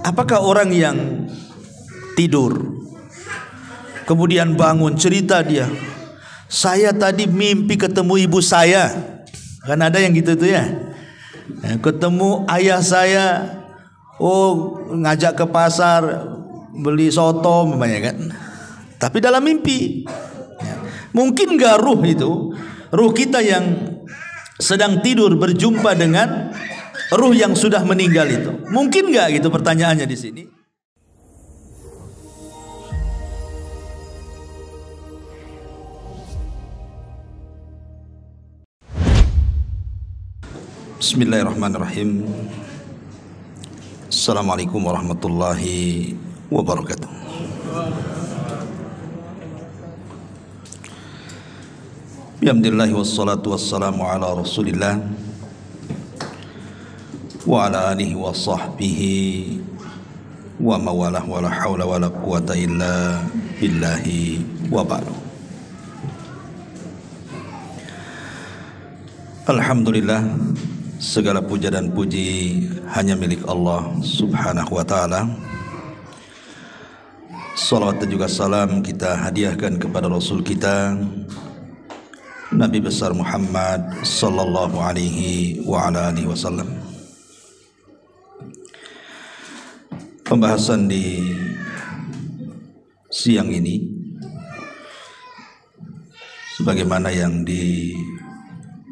Apakah orang yang tidur kemudian bangun cerita dia, saya tadi mimpi ketemu ibu saya. Kan ada yang gitu tuh ya. Ketemu ayah saya, ngajak ke pasar beli soto namanya kan. Tapi dalam mimpi. Mungkin gak ruh kita yang sedang tidur berjumpa dengan ruh yang sudah meninggal itu? Mungkin gak gitu pertanyaannya di sini. Bismillahirrahmanirrahim. Assalamualaikum warahmatullahi wabarakatuh. Alhamdulillah wassalatu wassalamu ala rasulillah wa ala alihi wa sahbihi wa mawalah wa la hawla wa la quwata illa billahi wa ba'du. Alhamdulillah, segala puja dan puji hanya milik Allah subhanahu wa ta'ala. Salawat dan juga salam kita hadiahkan kepada Rasul kita Nabi besar Muhammad sallallahu alaihi wa ala alihi wasallam. Pembahasan di siang ini sebagaimana yang diminta,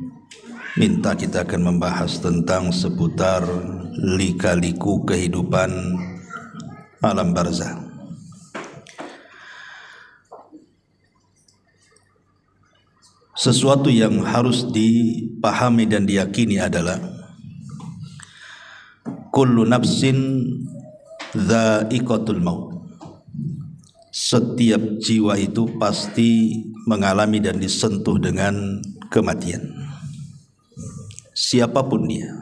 kita akan membahas tentang seputar lika-liku kehidupan alam barzakh. Sesuatu yang harus dipahami dan diyakini adalah kullu nafsin dha'iqatul maut. Setiap jiwa itu pasti mengalami dan disentuh dengan kematian, siapapun dia.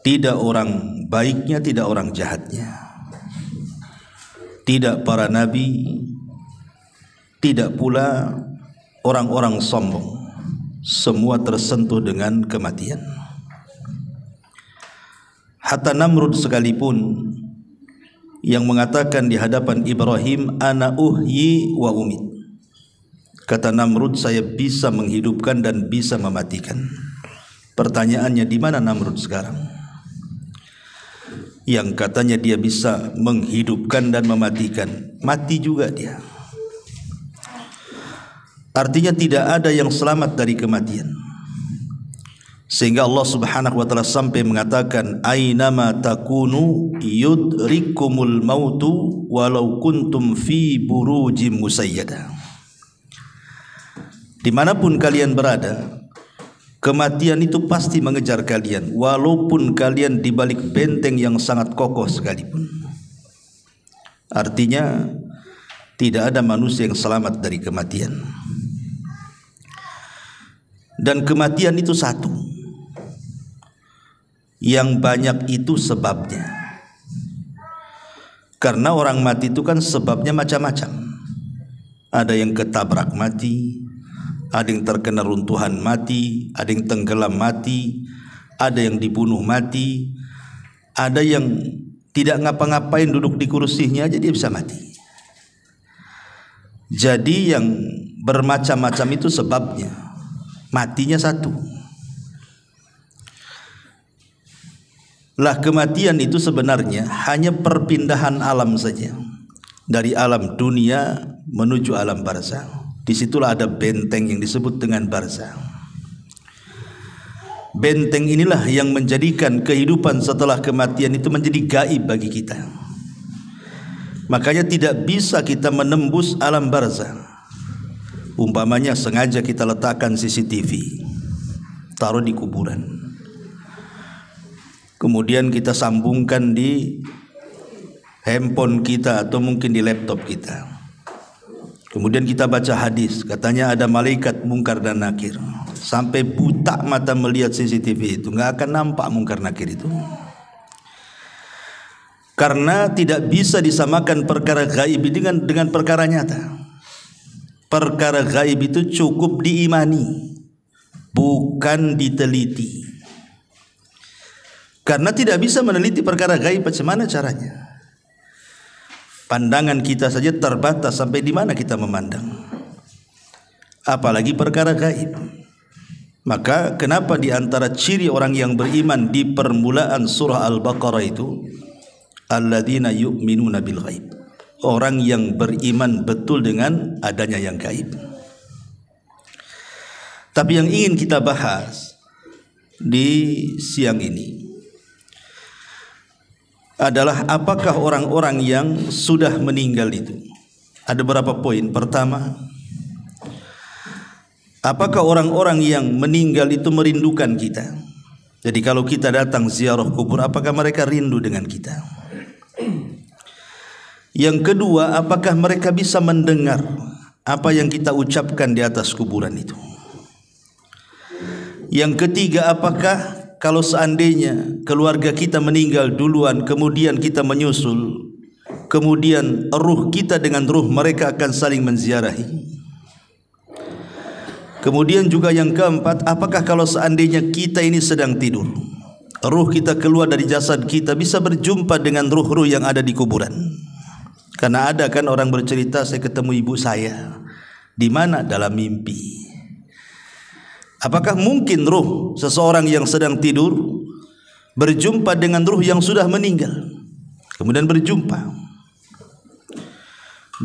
Tidak orang baiknya, tidak orang jahatnya, tidak para nabi, tidak pula orang-orang sombong. Semua tersentuh dengan kematian. Hatta Namrud sekalipun yang mengatakan di hadapan Ibrahim, ana uhyi wa umit. Kata Namrud, saya bisa menghidupkan dan bisa mematikan. Pertanyaannya, di mana Namrud sekarang? Yang katanya dia bisa menghidupkan dan mematikan, mati juga dia. Artinya tidak ada yang selamat dari kematian. Sehingga Allah subhanahu wa ta'ala sampai mengatakan, aynama takunu yudrikumul mautu walau kuntum fi burujim musayyada. Dimanapun kalian berada, kematian itu pasti mengejar kalian, walaupun kalian di balik benteng yang sangat kokoh sekalipun. Artinya tidak ada manusia yang selamat dari kematian. Dan kematian itu satu, yang banyak itu sebabnya. Karena orang mati itu kan sebabnya macam-macam. Ada yang ketabrak mati, ada yang terkena runtuhan mati, ada yang tenggelam mati, ada yang dibunuh mati, ada yang tidak ngapa-ngapain, duduk di kursinya aja dia bisa mati. Jadi yang bermacam-macam itu sebabnya, matinya satu. Lah kematian itu sebenarnya hanya perpindahan alam saja, dari alam dunia menuju alam barzakh. Disitulah ada benteng yang disebut dengan barzakh. Benteng inilah yang menjadikan kehidupan setelah kematian itu menjadi gaib bagi kita. Makanya tidak bisa kita menembus alam barzakh. Umpamanya sengaja kita letakkan CCTV, taruh di kuburan, kemudian kita sambungkan di handphone kita atau mungkin di laptop kita. Kemudian kita baca hadis, katanya ada malaikat mungkar dan nakir. Sampai buta mata melihat CCTV itu, nggak akan nampak mungkar nakir itu. Karena tidak bisa disamakan perkara gaib dengan perkara nyata. Perkara gaib itu cukup diimani, bukan diteliti. Karena tidak bisa meneliti perkara gaib, bagaimana caranya? Pandangan kita saja terbatas, sampai di mana kita memandang, apalagi perkara gaib. Maka kenapa di antara ciri orang yang beriman di permulaan surah Al-Baqarah itu, alladzina yu'minuna bil ghaib, orang yang beriman betul dengan adanya yang gaib. Tapi yang ingin kita bahas di siang ini adalah apakah orang-orang yang sudah meninggal itu. Ada beberapa poin. Pertama, apakah orang-orang yang meninggal itu merindukan kita? Jadi kalau kita datang ziarah kubur, apakah mereka rindu dengan kita? Yang kedua, apakah mereka bisa mendengar apa yang kita ucapkan di atas kuburan itu? Yang ketiga, apakah kalau seandainya keluarga kita meninggal duluan, kemudian kita menyusul, kemudian ruh kita dengan ruh mereka akan saling menziarahi? Kemudian juga yang keempat, apakah kalau seandainya kita ini sedang tidur, ruh kita keluar dari jasad kita, bisa berjumpa dengan ruh-ruh yang ada di kuburan? Karena ada kan orang bercerita, saya ketemu ibu saya. Di mana? Dalam mimpi. Apakah mungkin ruh seseorang yang sedang tidur berjumpa dengan ruh yang sudah meninggal, kemudian berjumpa?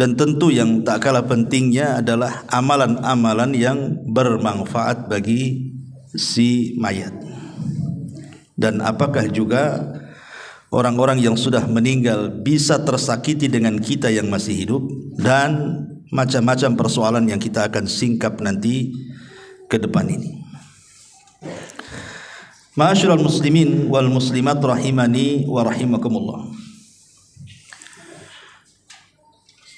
Dan tentu yang tak kalah pentingnya adalah amalan-amalan yang bermanfaat bagi si mayat. Dan apakah juga orang-orang yang sudah meninggal bisa tersakiti dengan kita yang masih hidup? Dan macam-macam persoalan yang kita akan singkap nanti ke depan ini. Ma'asyiral muslimin wal muslimat rahimani wa rahimakumullah.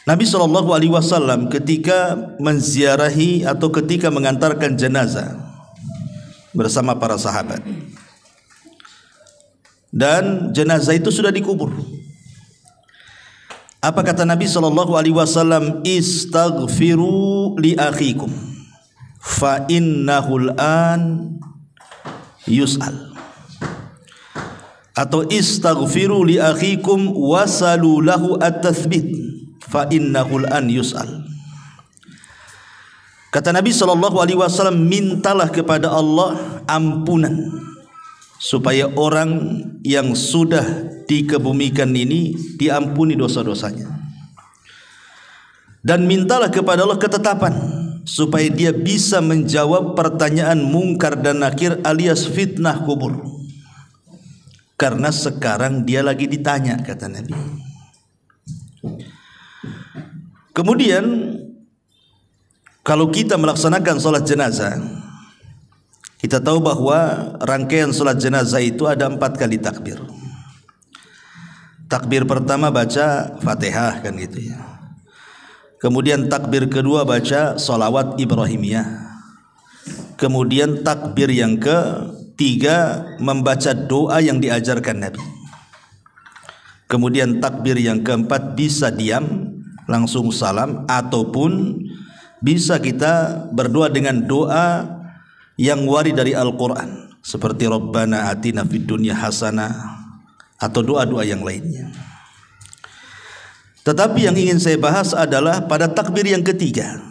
Nabi SAW ketika menziarahi atau ketika mengantarkan jenazah bersama para sahabat, dan jenazah itu sudah dikubur, apa kata Nabi SAW? Istaghfiru li akhikum fa innahul an yus'al, atau istaghfiru li akhikum wasalu lahu at-tathbit fa innahul an yus'al. Kata Nabi SAW, mintalah kepada Allah ampunan supaya orang yang sudah dikebumikan ini diampuni dosa-dosanya, dan mintalah kepada Allah ketetapan supaya dia bisa menjawab pertanyaan mungkar dan nakir alias fitnah kubur, karena sekarang dia lagi ditanya, kata Nabi. Kemudian kalau kita melaksanakan sholat jenazah, kita tahu bahwa rangkaian sholat jenazah itu ada 4 kali takbir. Takbir pertama baca Fatihah, kan gitu ya. Kemudian takbir kedua baca sholawat Ibrahimiyah. Kemudian takbir yang ketiga membaca doa yang diajarkan Nabi. Kemudian takbir yang keempat bisa diam langsung salam, ataupun bisa kita berdoa dengan doa yang warid dari Al-Quran, seperti Rabbana atina fid dunya hasanah, atau doa-doa yang lainnya. Tetapi yang ingin saya bahas adalah pada takbir yang ketiga,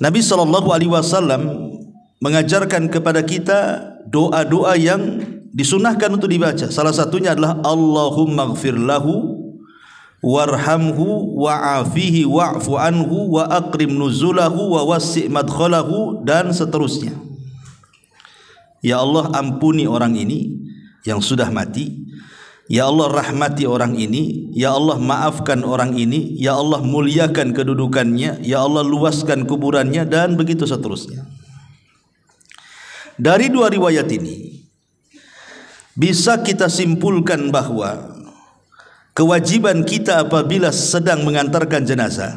Nabi SAW mengajarkan kepada kita doa-doa yang disunahkan untuk dibaca. Salah satunya adalah Allahumma ighfir lahu warhamhu wa'afihi wa'fu anhu wa akrim nuzulahu wa wasi' madkhalahu, dan seterusnya. Ya Allah, ampuni orang ini yang sudah mati. Ya Allah, rahmati orang ini. Ya Allah, maafkan orang ini. Ya Allah, muliakan kedudukannya. Ya Allah, luaskan kuburannya, dan begitu seterusnya. Dari 2 riwayat ini bisa kita simpulkan bahwa kewajiban kita apabila sedang mengantarkan jenazah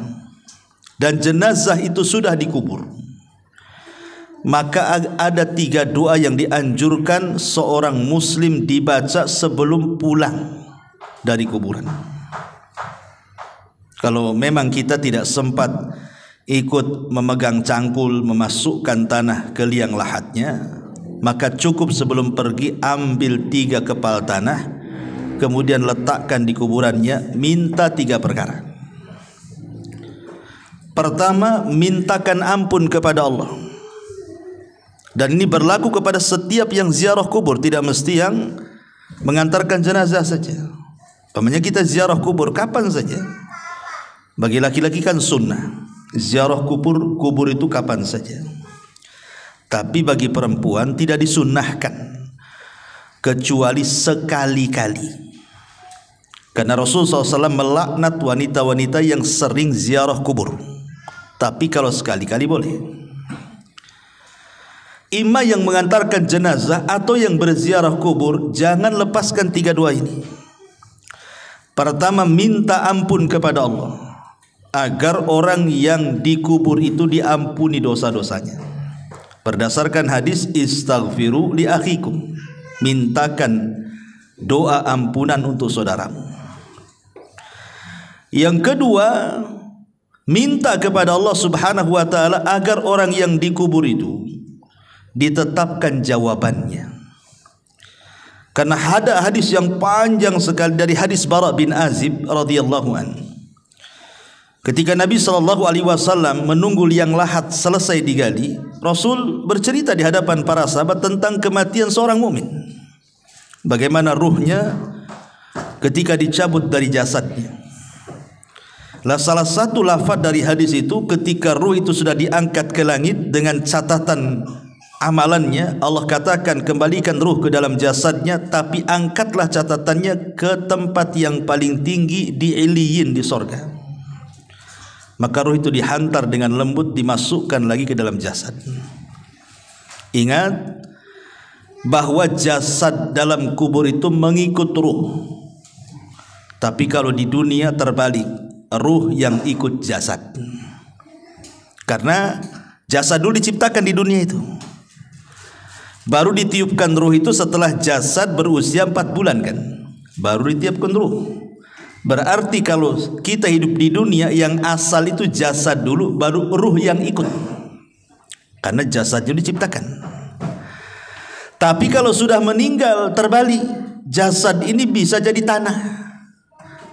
dan jenazah itu sudah dikubur, maka ada 3 doa yang dianjurkan seorang muslim dibaca sebelum pulang dari kuburan. Kalau memang kita tidak sempat ikut memegang cangkul, memasukkan tanah ke liang lahatnya, maka cukup sebelum pergi ambil 3 kepal tanah, kemudian letakkan di kuburannya, minta 3 perkara. Pertama, mintakan ampun kepada Allah. Dan ini berlaku kepada setiap yang ziarah kubur, tidak mesti yang mengantarkan jenazah saja. Pamannya kita ziarah kubur kapan saja. Bagi laki-laki kan sunnah, ziarah kubur itu kapan saja. Tapi bagi perempuan tidak disunnahkan kecuali sekali-kali. Karena Rasulullah SAW melaknat wanita-wanita yang sering ziarah kubur. Tapi kalau sekali-kali boleh. Imam yang mengantarkan jenazah atau yang berziarah kubur, jangan lepaskan 3 doa ini. Pertama, minta ampun kepada Allah agar orang yang dikubur itu diampuni dosa-dosanya. Berdasarkan hadis istaghfiru li akhikum, mintakan doa ampunan untuk saudaramu. Yang kedua, minta kepada Allah Subhanahu wa taala agar orang yang dikubur itu ditetapkan jawabannya. Karena ada hadis yang panjang sekali dari hadis Bara bin Azib radhiyallahu anhu. Ketika Nabi SAW menunggu liang lahat selesai digali, Rasul bercerita di hadapan para sahabat tentang kematian seorang mukmin. Bagaimana ruhnya ketika dicabut dari jasadnya. Salah satu lafaz dari hadis itu, ketika ruh itu sudah diangkat ke langit dengan catatan amalannya, Allah katakan kembalikan ruh ke dalam jasadnya, tapi angkatlah catatannya ke tempat yang paling tinggi di Iliyin, di sorga. Maka ruh itu dihantar dengan lembut, dimasukkan lagi ke dalam jasad. Ingat bahwa jasad dalam kubur itu mengikut ruh. Tapi kalau di dunia terbalik, ruh yang ikut jasad. Karena jasad dulu diciptakan di dunia itu, baru ditiupkan ruh itu setelah jasad berusia 4 bulan kan, baru ditiupkan ruh. Berarti kalau kita hidup di dunia, yang asal itu jasad dulu, baru ruh yang ikut, karena jasadnya diciptakan. Tapi kalau sudah meninggal terbalik, jasad ini bisa jadi tanah,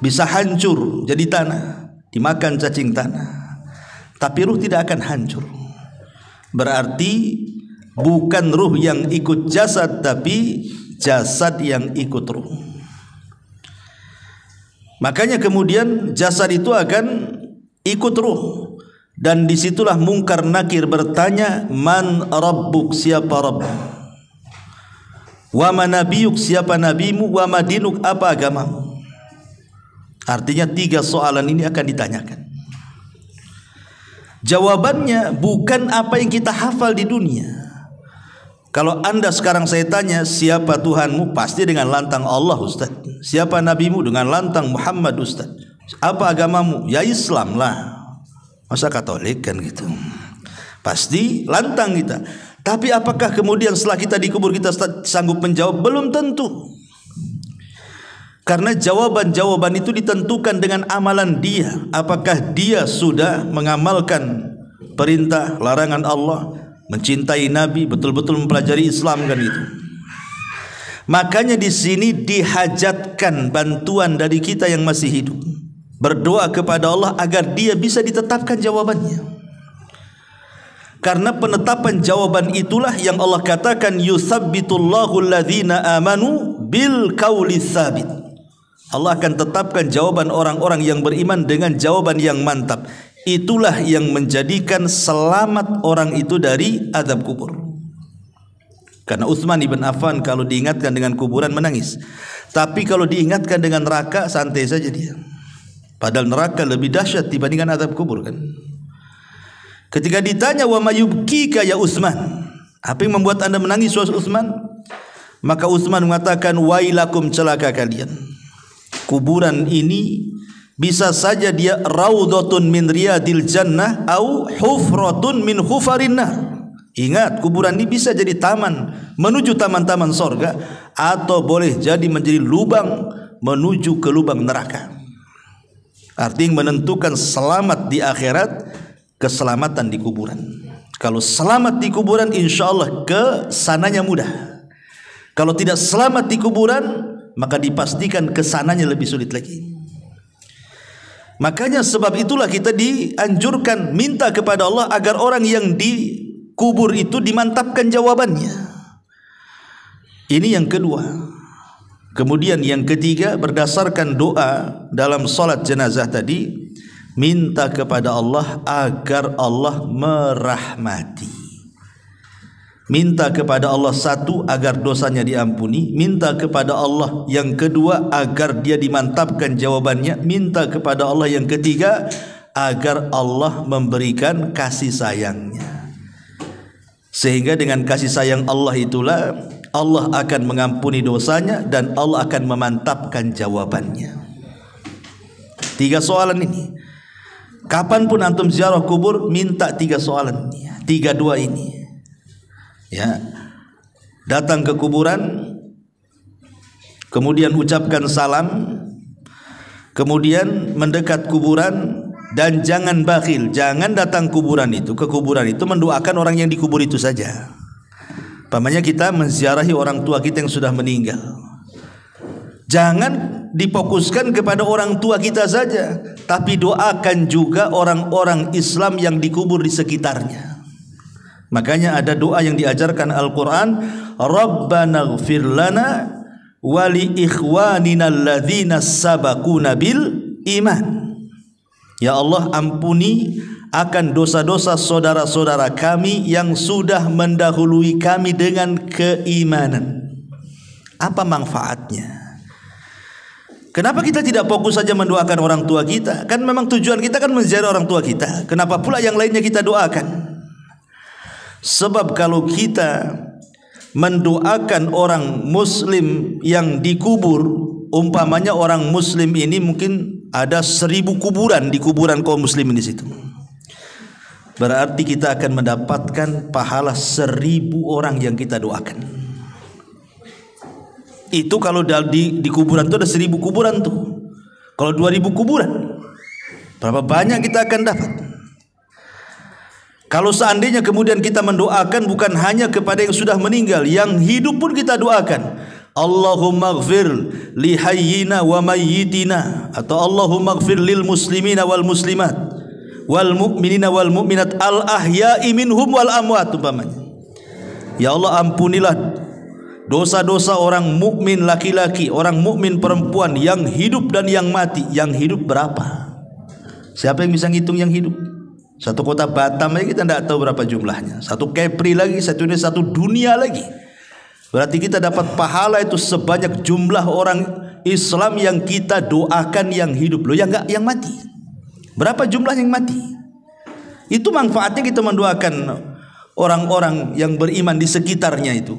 bisa hancur jadi tanah, dimakan cacing tanah. Tapi ruh tidak akan hancur. Berarti bukan ruh yang ikut jasad, tapi jasad yang ikut ruh. Makanya kemudian jasad itu akan ikut ruh, dan disitulah Munkar Nakir bertanya, man rabbuk, siapa Rabb, wa ma nabiyuk, siapa nabimu, wa ma dinuk, apa agamamu. Artinya 3 soalan ini akan ditanyakan. Jawabannya bukan apa yang kita hafal di dunia. Kalau anda sekarang saya tanya, siapa Tuhanmu? Pasti dengan lantang Allah, Ustaz. Siapa nabimu? Dengan lantang Muhammad, Ustaz. Apa agamamu? Ya Islam lah. Masa Katolik kan gitu? Pasti lantang kita. Tapi apakah kemudian setelah kita dikubur kita sanggup menjawab? Belum tentu. Karena jawaban-jawaban itu ditentukan dengan amalan dia. Apakah dia sudah mengamalkan perintah larangan Allah, mencintai Nabi, betul-betul mempelajari Islam kan itu. Makanya di sini dihajatkan bantuan dari kita yang masih hidup. Berdoa kepada Allah agar dia bisa ditetapkan jawabannya. Karena penetapan jawaban itulah yang Allah katakan, yutsabbitullahu alladhina amanu bil qauli tsabit. Allah akan tetapkan jawaban orang-orang yang beriman dengan jawaban yang mantap. Itulah yang menjadikan selamat orang itu dari azab kubur. Karena Utsman ibn Affan kalau diingatkan dengan kuburan menangis, tapi kalau diingatkan dengan neraka santai saja dia. Padahal neraka lebih dahsyat dibandingkan azab kubur kan. Ketika ditanya, wa mayubkika ya Utsman, apa yang membuat anda menangis wahai Utsman? Maka Utsman mengatakan, wailakum, celaka kalian. Kuburan ini bisa saja dia raudhatun min riyadil jannah au hufratun min hufarin nar. Ingat, kuburan ini bisa jadi taman menuju taman-taman sorga, atau boleh jadi menjadi lubang menuju ke lubang neraka. Artinya menentukan selamat di akhirat, keselamatan di kuburan. Kalau selamat di kuburan, insya Allah ke sananya mudah. Kalau tidak selamat di kuburan, maka dipastikan ke sananya lebih sulit lagi. Makanya sebab itulah kita dianjurkan minta kepada Allah agar orang yang dikubur itu dimantapkan jawabannya. Ini yang kedua. Kemudian yang ketiga, berdasarkan doa dalam salat jenazah tadi, minta kepada Allah agar Allah merahmati. Minta kepada Allah satu, agar dosanya diampuni. Minta kepada Allah yang kedua, agar dia dimantapkan jawabannya. Minta kepada Allah yang ketiga, agar Allah memberikan kasih sayangnya. Sehingga dengan kasih sayang Allah itulah Allah akan mengampuni dosanya dan Allah akan memantapkan jawabannya. 3 soalan ini. Kapanpun antum ziarah kubur, minta 3 soalan ini, 3 doa ini. Ya, datang ke kuburan, kemudian ucapkan salam, kemudian mendekat kuburan, dan jangan bakhil, jangan datang ke kuburan itu mendoakan orang yang dikubur itu saja. Pamannya kita menziarahi orang tua kita yang sudah meninggal, jangan difokuskan kepada orang tua kita saja, tapi doakan juga orang-orang Islam yang dikubur di sekitarnya. Makanya ada doa yang diajarkan Al-Quran, Rabbana ighfir lana wa li ikhwanina alladhina sabaquna bil iman. Ya Allah, ampuni akan dosa-dosa saudara-saudara kami yang sudah mendahului kami dengan keimanan. Apa manfaatnya? Kenapa kita tidak fokus saja mendoakan orang tua kita? Kan memang tujuan kita kan menziarah orang tua kita. Kenapa pula yang lainnya kita doakan? Sebab kalau kita mendoakan orang muslim yang dikubur, umpamanya orang muslim ini mungkin ada 1000 kuburan di kuburan kaum muslimin di situ, berarti kita akan mendapatkan pahala 1000 orang yang kita doakan. Itu kalau di kuburan itu ada 1000 kuburan tuh. Kalau 2000 kuburan, berapa banyak kita akan dapat? Kalau seandainya kemudian kita mendoakan bukan hanya kepada yang sudah meninggal, yang hidup pun kita doakan. Allahumma ighfir li hayyina wa mayyitina, atau Allahumma ighfir lil muslimina wal muslimat wal mu'minina wal mu'minat al ahya'i minhum wal amwat, umpamanya. Ya Allah, ampunilah dosa-dosa orang mukmin laki-laki, orang mukmin perempuan yang hidup dan yang mati. Yang hidup berapa? Siapa yang bisa ngitung yang hidup? Satu kota Batam aja kita tidak tahu berapa jumlahnya. Satu Kepri lagi, satu dunia lagi. Berarti kita dapat pahala itu sebanyak jumlah orang Islam yang kita doakan yang hidup. Loh, yang mati. Berapa jumlah yang mati? Itu manfaatnya kita mendoakan orang-orang yang beriman di sekitarnya itu,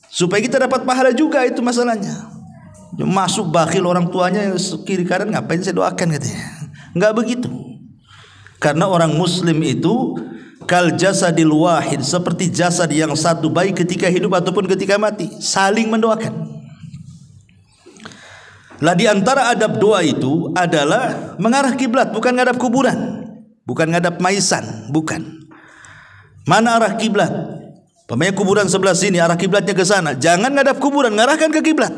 supaya kita dapat pahala juga. Itu masalahnya. Masuk bakhil orang tuanya kiri kanan, ngapain saya doakan katanya. Enggak begitu. Karena orang muslim itu kal jasadil wahid, seperti jasad yang satu, baik ketika hidup ataupun ketika mati, saling mendoakan. Lah di antara adab doa itu adalah mengarah kiblat, bukan ngadap kuburan, bukan ngadap maisan, bukan. Mana arah kiblat? Pemain kuburan sebelah sini, arah kiblatnya ke sana. Jangan ngadap kuburan, ngarahkan ke kiblat.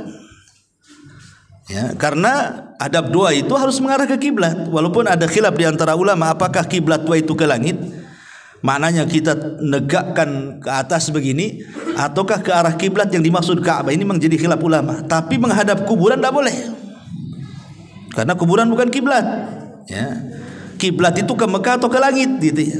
Ya, karena adab doa itu harus mengarah ke kiblat. Walaupun ada khilaf di antara ulama apakah kiblat doa itu ke langit, maknanya kita negakkan ke atas begini, ataukah ke arah kiblat yang dimaksud Ka'bah. Ini menjadi khilaf ulama. Tapi menghadap kuburan tidak boleh, karena kuburan bukan kiblat. Ya, kiblat itu ke Mekah atau ke langit, gitu ya.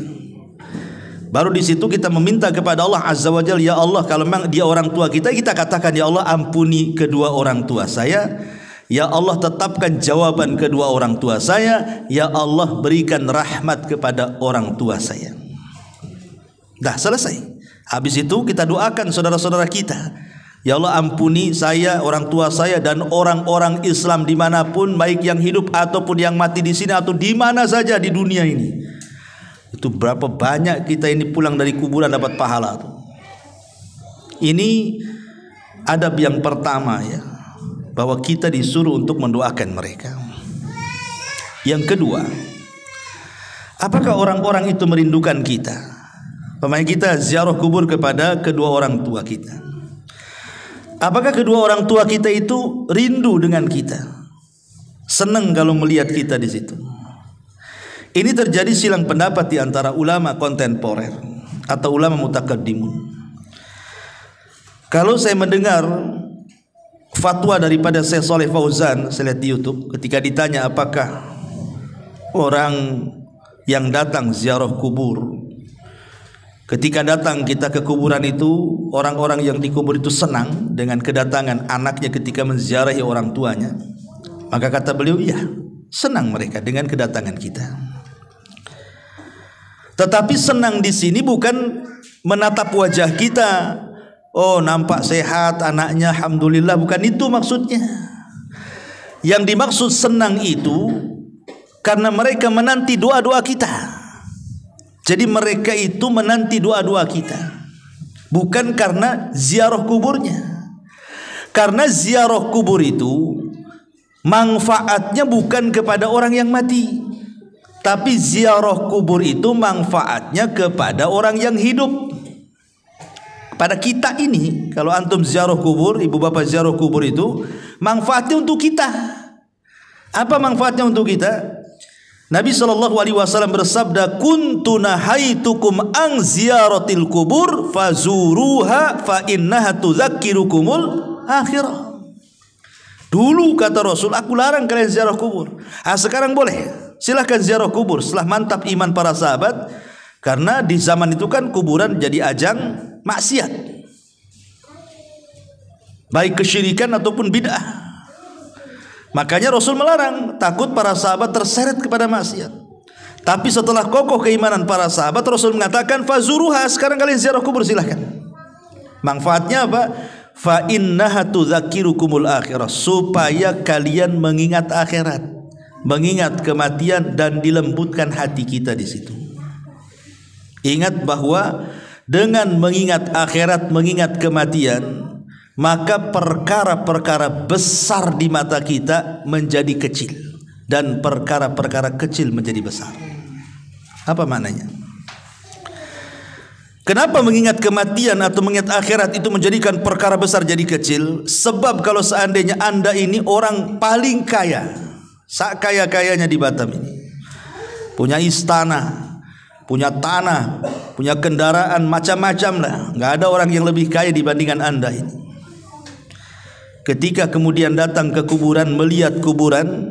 Baru di situ kita meminta kepada Allah Azza wa Jalla, ya Allah, kalau memang dia orang tua kita, kita katakan, ya Allah, ampuni kedua orang tua saya. Ya Allah, tetapkan jawaban kedua orang tua saya. Ya Allah, berikan rahmat kepada orang tua saya. Dah selesai. Habis itu kita doakan saudara-saudara kita. Ya Allah, ampuni saya, orang tua saya, dan orang-orang Islam dimanapun, baik yang hidup ataupun yang mati di sini atau di mana saja di dunia ini. Itu berapa banyak kita ini pulang dari kuburan dapat pahala tuh. Ini adab yang pertama, ya, bahwa kita disuruh untuk mendoakan mereka. Yang kedua, apakah orang-orang itu merindukan kita? Pemain kita ziarah kubur kepada kedua orang tua kita. Apakah kedua orang tua kita itu rindu dengan kita? Senang kalau melihat kita di situ. Ini terjadi silang pendapat di antara ulama kontemporer atau ulama mutakaddimun. Kalau saya mendengar fatwa daripada Syekh Shalih Fauzan, saya lihat di YouTube, ketika ditanya apakah orang yang datang ziarah kubur, ketika datang kita ke kuburan itu, orang-orang yang dikubur itu senang dengan kedatangan anaknya ketika menziarahi orang tuanya. Maka kata beliau, iya, senang mereka dengan kedatangan kita. Tetapi senang di sini bukan menatap wajah kita. Oh, nampak sehat anaknya, alhamdulillah, bukan itu maksudnya. Yang dimaksud senang itu karena mereka menanti doa-doa kita. Jadi mereka itu menanti doa-doa kita, bukan karena ziarah kuburnya. Karena ziarah kubur itu manfaatnya bukan kepada orang yang mati, tapi ziarah kubur itu manfaatnya kepada orang yang hidup. Pada kita ini, kalau antum ziarah kubur, ibu bapak ziarah kubur itu manfaatnya untuk kita. Apa manfaatnya untuk kita? Nabi SAW bersabda, kuntu nahaitukum an ziyaratil kubur fazuruha fa innaha tudzakkirukumul akhirah. Dulu kata Rasul, aku larang kalian ziarah kubur. Sekarang boleh, silahkan ziarah kubur. Setelah mantap iman para sahabat, karena di zaman itu kan kuburan jadi ajang maksiat, baik kesyirikan ataupun bid'ah. Makanya Rasul melarang, takut para sahabat terseret kepada maksiat. Tapi setelah kokoh keimanan para sahabat, Rasul mengatakan fazuruha, sekarang kalian ziarah kubur silahkan. Manfaatnya apa? Fa innaha tudzakirukumul akhirah, supaya kalian mengingat akhirat, mengingat kematian, dan dilembutkan hati kita di situ. Ingat bahwa dengan mengingat akhirat, mengingat kematian, maka perkara-perkara besar di mata kita menjadi kecil, dan perkara-perkara kecil menjadi besar. Apa maknanya? Kenapa mengingat kematian atau mengingat akhirat itu menjadikan perkara besar jadi kecil? Sebab kalau seandainya Anda ini orang paling kaya, sakaya-kayanya di Batam ini, punya istana, punya tanah, punya kendaraan macam-macam lah, nggak ada orang yang lebih kaya dibandingkan Anda ini. Ketika kemudian datang ke kuburan, melihat kuburan,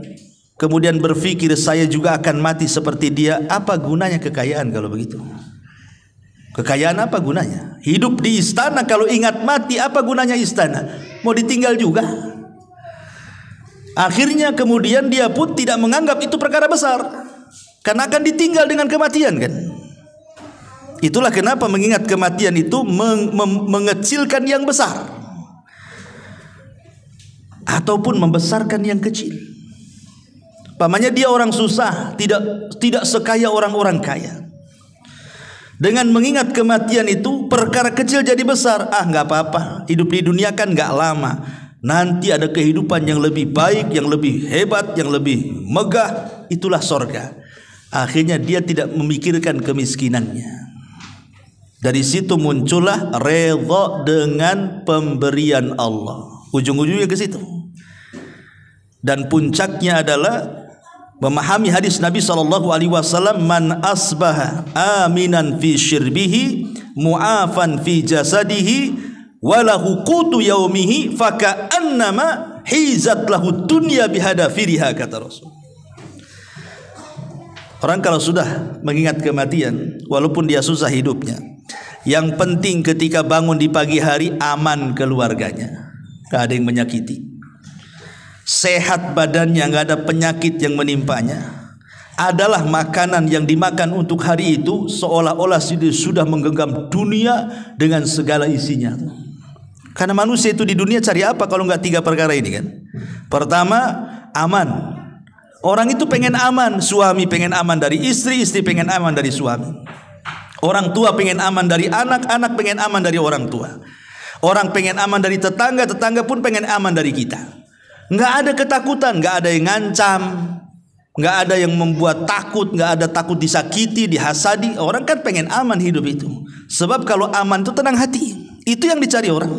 kemudian berpikir saya juga akan mati seperti dia, apa gunanya kekayaan kalau begitu? Kekayaan apa gunanya? Hidup di istana kalau ingat mati, apa gunanya istana? Mau ditinggal juga. Akhirnya kemudian dia pun tidak menganggap itu perkara besar, karena akan ditinggal dengan kematian kan. Itulah kenapa mengingat kematian itu mengecilkan yang besar ataupun membesarkan yang kecil. Pamannya dia orang susah, tidak sekaya orang-orang kaya. Dengan mengingat kematian itu perkara kecil jadi besar. Nggak apa-apa, hidup di dunia kan nggak lama, nanti ada kehidupan yang lebih baik, yang lebih hebat, yang lebih megah, itulah sorga. Akhirnya dia tidak memikirkan kemiskinannya. Dari situ muncullah redha dengan pemberian Allah. Ujung-ujungnya ke situ. Dan puncaknya adalah memahami hadis Nabi SAW, man asbaha aminan fi syirbihi mu'afan fi jasadihi walahu qutu yaumihi faka'annama hizat lahu dunya bihadafiriha, kata Rasul. Orang kalau sudah mengingat kematian, walaupun dia susah hidupnya, yang penting ketika bangun di pagi hari aman keluarganya, gak ada yang menyakiti, sehat badannya, gak ada penyakit yang menimpanya, adalah makanan yang dimakan untuk hari itu seolah-olah sudah menggenggam dunia dengan segala isinya. Karena manusia itu di dunia cari apa kalau nggak tiga perkara ini kan? Pertama, aman. Orang itu pengen aman, suami pengen aman dari istri, istri pengen aman dari suami, orang tua pengen aman dari anak, anak pengen aman dari orang tua, orang pengen aman dari tetangga, tetangga pun pengen aman dari kita. Nggak ada ketakutan, nggak ada yang ngancam, nggak ada yang membuat takut, nggak ada takut disakiti, dihasadi. Orang kan pengen aman hidup itu. Sebab kalau aman itu tenang hati. Itu yang dicari orang.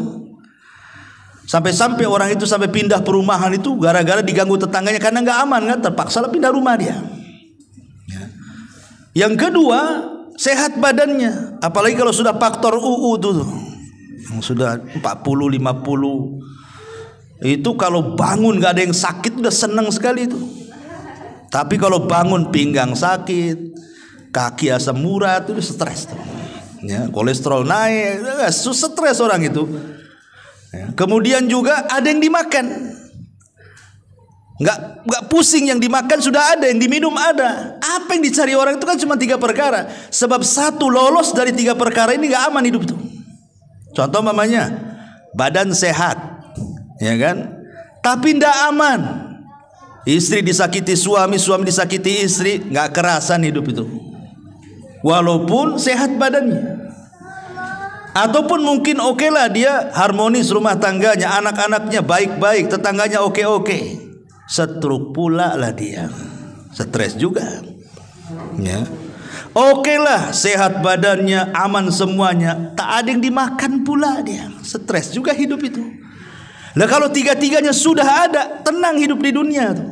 Sampai-sampai orang itu sampai pindah perumahan itu gara-gara diganggu tetangganya karena nggak aman, kan terpaksa pindah rumah dia. Yang kedua, sehat badannya. Apalagi kalau sudah faktor UU tuh, yang sudah 40, 50, itu kalau bangun nggak ada yang sakit udah senang sekali itu. Tapi kalau bangun pinggang sakit, kaki asam urat, itu stres tuh. Ya, kolesterol naik, stres orang itu. Ya. Kemudian juga ada yang dimakan, nggak pusing, yang dimakan sudah ada, yang diminum ada. Apa yang dicari orang itu kan cuma 3 perkara. Sebab satu lolos dari 3 perkara ini nggak aman hidup itu. Contoh mamanya, badan sehat, ya kan? Tapi nggak aman. Istri disakiti suami, suami disakiti istri, nggak kerasan hidup itu. Walaupun sehat badannya. Ataupun mungkin oke lah dia harmonis rumah tangganya, anak-anaknya baik-baik, tetangganya oke-oke. Stroke pula lah dia, stres juga. Ya. Oke lah sehat badannya, aman semuanya, tak ada yang dimakan pula dia, stres juga hidup itu. Nah kalau 3-tiganya sudah ada, tenang hidup di dunia tuh.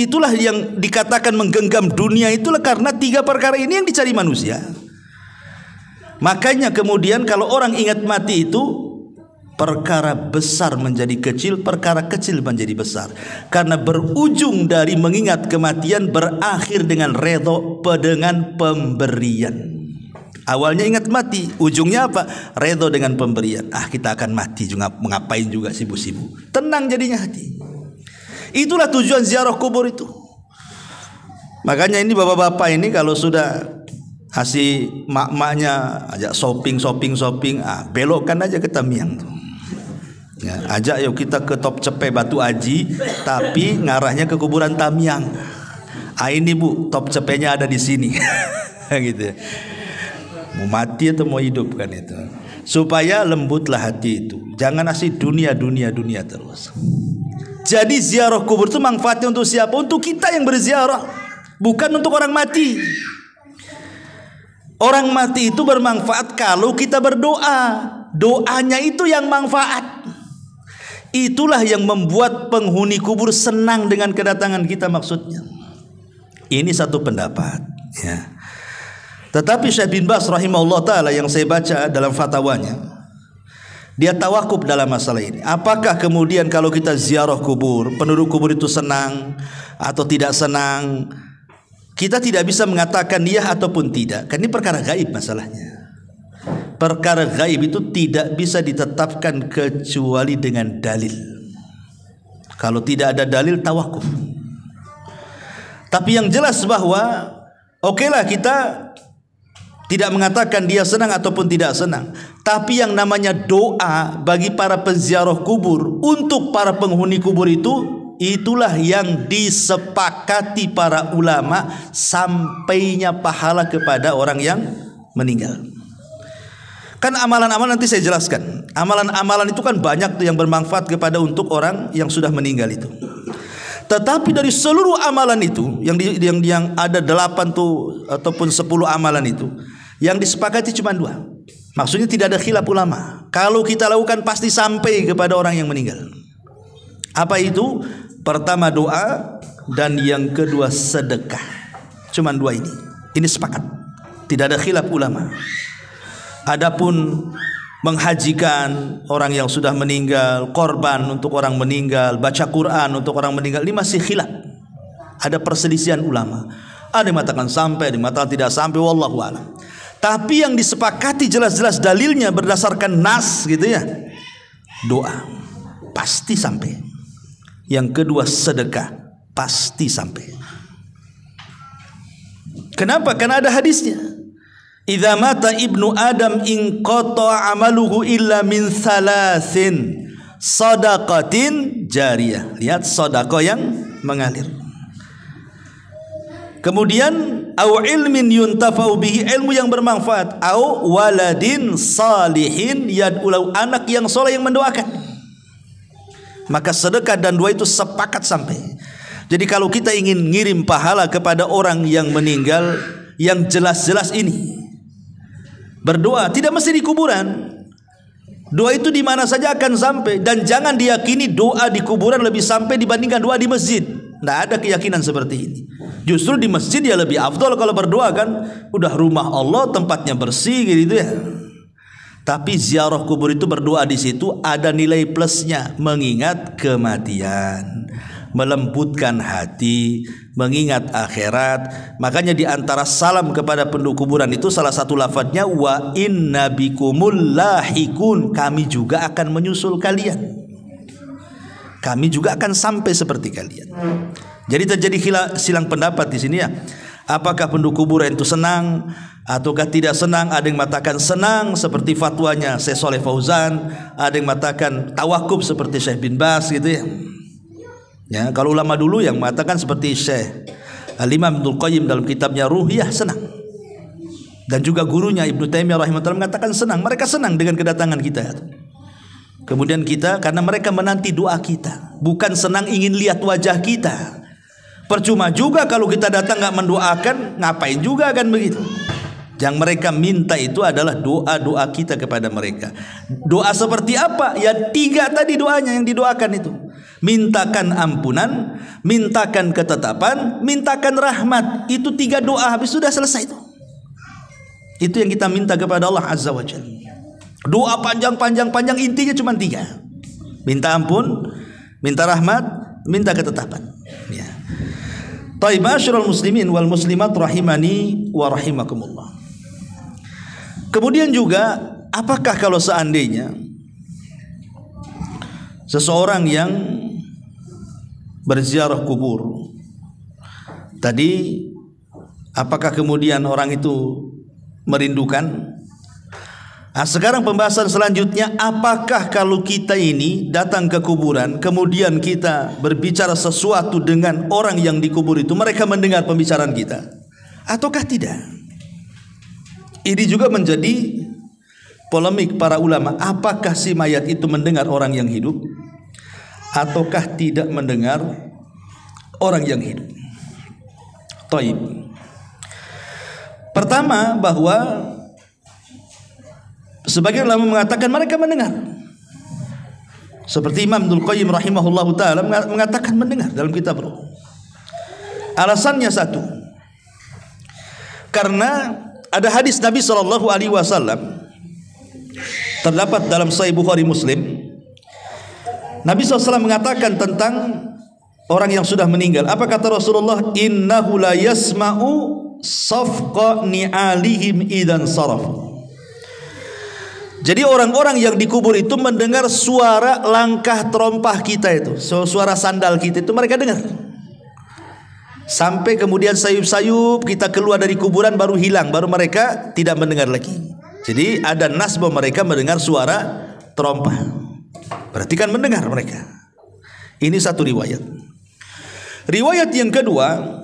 Itulah yang dikatakan menggenggam dunia, itulah karena 3 perkara ini yang dicari manusia. Makanya kemudian kalau orang ingat mati itu, perkara besar menjadi kecil, perkara kecil menjadi besar. Karena berujung dari mengingat kematian berakhir dengan redho, dengan pemberian. Awalnya ingat mati, ujungnya apa? Redho dengan pemberian. Kita akan mati juga, mengapain juga sibuk-sibuk. Tenang jadinya hati. Itulah tujuan ziarah kubur itu. Makanya ini bapak-bapak ini kalau sudah kasih mak-maknya ajak shopping, belokkan aja ke Tamiang tuh. Ya, ajak yuk kita ke Top Cepe Batu Aji, tapi ngarahnya ke kuburan Tamiang. Ini bu, Top Cepenya ada di sini. Gitu. Mau mati atau mau hidup kan itu. Supaya lembutlah hati itu. Jangan asih dunia terus. Jadi ziarah kubur itu manfaatnya untuk siapa? Untuk kita yang berziarah, bukan untuk orang mati. Orang mati itu bermanfaat kalau kita berdoa. Doanya itu yang manfaat. Itulah yang membuat penghuni kubur senang dengan kedatangan kita maksudnya. Ini satu pendapat ya. Tetapi Syekh bin Baz rahimahullah ta'ala yang saya baca dalam fatwanya, dia tawakuf dalam masalah ini. Apakah kemudian kalau kita ziarah kubur, penduduk kubur itu senang atau tidak senang? Kita tidak bisa mengatakan iya ataupun tidak. Kan ini perkara gaib masalahnya. Perkara gaib itu tidak bisa ditetapkan kecuali dengan dalil. Kalau tidak ada dalil, tawakuf. Tapi yang jelas bahwa okelah kita tidak mengatakan dia senang ataupun tidak senang. Tapi yang namanya doa bagi para penziarah kubur, untuk para penghuni kubur itu, itulah yang disepakati para ulama sampainya pahala kepada orang yang meninggal. Kan amalan-amalan nanti saya jelaskan. Amalan-amalan itu kan banyak tuh yang bermanfaat kepada untuk orang yang sudah meninggal itu. Tetapi dari seluruh amalan itu yang ada 8 tuh ataupun 10 amalan itu, yang disepakati cuma 2. Maksudnya tidak ada khilaf ulama. Kalau kita lakukan pasti sampai kepada orang yang meninggal. Apa itu? Pertama doa, dan yang kedua sedekah. Cuman 2 ini. Ini sepakat. Tidak ada khilaf ulama. Adapun menghajikan orang yang sudah meninggal, korban untuk orang meninggal, baca Quran untuk orang meninggal, ini masih khilaf. Ada perselisihan ulama. Ada yang mengatakan sampai, ada yang mengatakan tidak sampai, wallahu a'lam. Tapi yang disepakati jelas-jelas dalilnya berdasarkan nas gitu ya. Doa pasti sampai. Yang kedua sedekah pasti sampai. Kenapa? Karena ada hadisnya. Idza mata ibnu Adam in qata amaluhu illa min thalathin, sadaqatin jariyah. Lihat sedekah yang mengalir. Kemudian au ilmin yuntafa'u bihi, ilmu yang bermanfaat, au waladin salihin yad'u, anak yang soleh yang mendoakan. Maka sedekah dan doa itu sepakat sampai. Jadi kalau kita ingin ngirim pahala kepada orang yang meninggal, yang jelas-jelas ini berdoa, tidak mesti di kuburan. Doa itu di mana saja akan sampai, dan jangan diyakini doa di kuburan lebih sampai dibandingkan doa di masjid. Tidak ada keyakinan seperti ini. Justru di masjid ya lebih afdol kalau berdoa, kan udah rumah Allah, tempatnya bersih gitu ya. Tapi ziarah kubur itu, berdoa di situ ada nilai plusnya, mengingat kematian, melembutkan hati, mengingat akhirat. Makanya di antara salam kepada penduduk kuburan itu salah satu lafadznya wa inna bikumul lahikun, kami juga akan menyusul kalian, kami juga akan sampai seperti kalian. Jadi terjadi silang pendapat di sini ya. Apakah penduduk kuburan itu senang ataukah tidak senang? Ada yang mengatakan senang seperti fatwanya Syekh Shalih Fauzan, ada yang mengatakan tawakuf seperti Syekh bin Baz gitu ya. Ya, kalau ulama dulu yang mengatakan seperti Syekh Al-Imam Ibnul Qayyim dalam kitabnya Ruhiyah, senang. Dan juga gurunya Ibnu Taimiyah rahimahullah mengatakan senang. Mereka senang dengan kedatangan kita. Kemudian kita, karena mereka menanti doa kita, bukan senang ingin lihat wajah kita. Percuma juga kalau kita datang nggak mendoakan, ngapain juga kan begitu. Yang mereka minta itu adalah doa-doa kita kepada mereka. Doa seperti apa? Ya 3 tadi doanya yang didoakan itu. Mintakan ampunan, mintakan ketetapan, mintakan rahmat. Itu 3 doa, habis sudah selesai itu. Itu yang kita minta kepada Allah Azza wa Jalla. Doa panjang, intinya cuma 3. Minta ampun, minta rahmat, minta ketetapan. Ya. Taib ma'asyiral muslimin wal muslimat rahimani wa rahimakumullah. Kemudian juga, apakah kalau seandainya seseorang yang berziarah kubur tadi, apakah kemudian orang itu merindukan? Nah, sekarang pembahasan selanjutnya, apakah kalau kita ini datang ke kuburan kemudian kita berbicara sesuatu dengan orang yang dikubur itu, mereka mendengar pembicaraan kita ataukah tidak? Ini juga menjadi polemik para ulama. Apakah si mayat itu mendengar orang yang hidup ataukah tidak mendengar orang yang hidup? Taib. Pertama, bahwa sebagian ulama mengatakan mereka mendengar. Seperti Imam Ibnul Qayyim rahimahullahu taala mengatakan mendengar dalam kitab Ruh. Alasannya satu, karena ada hadis Nabi SAW terdapat dalam Sahih Bukhari Muslim. Nabi SAW mengatakan tentang orang yang sudah meninggal. Apa kata Rasulullah? Innahu la yasma'u safqa ni'alihim idan saraf. Jadi orang-orang yang dikubur itu mendengar suara langkah terompah kita itu, suara sandal kita itu mereka dengar. Sampai kemudian sayup-sayup kita keluar dari kuburan baru hilang, baru mereka tidak mendengar lagi. Jadi ada nas bahwa mereka mendengar suara terompah. Berarti kan mendengar mereka. Ini satu riwayat. Riwayat yang kedua,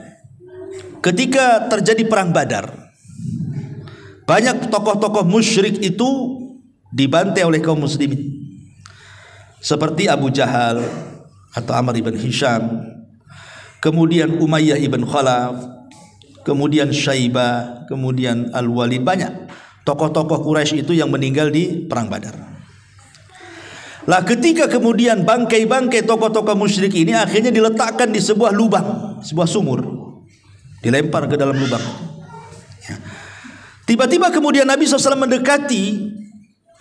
ketika terjadi perang Badar, banyak tokoh-tokoh musyrik itu dibantai oleh kaum muslimin, seperti Abu Jahal atau Amr ibn Hisham, kemudian Umayyah ibn Khalaf, kemudian Syaibah, kemudian Al-Walid. Banyak tokoh-tokoh Quraisy itu yang meninggal di perang Badar. Lah ketika kemudian bangkai-bangkai tokoh-tokoh musyrik ini akhirnya diletakkan di sebuah lubang, sebuah sumur, dilempar ke dalam lubang. Tiba-tiba kemudian Nabi SAW mendekati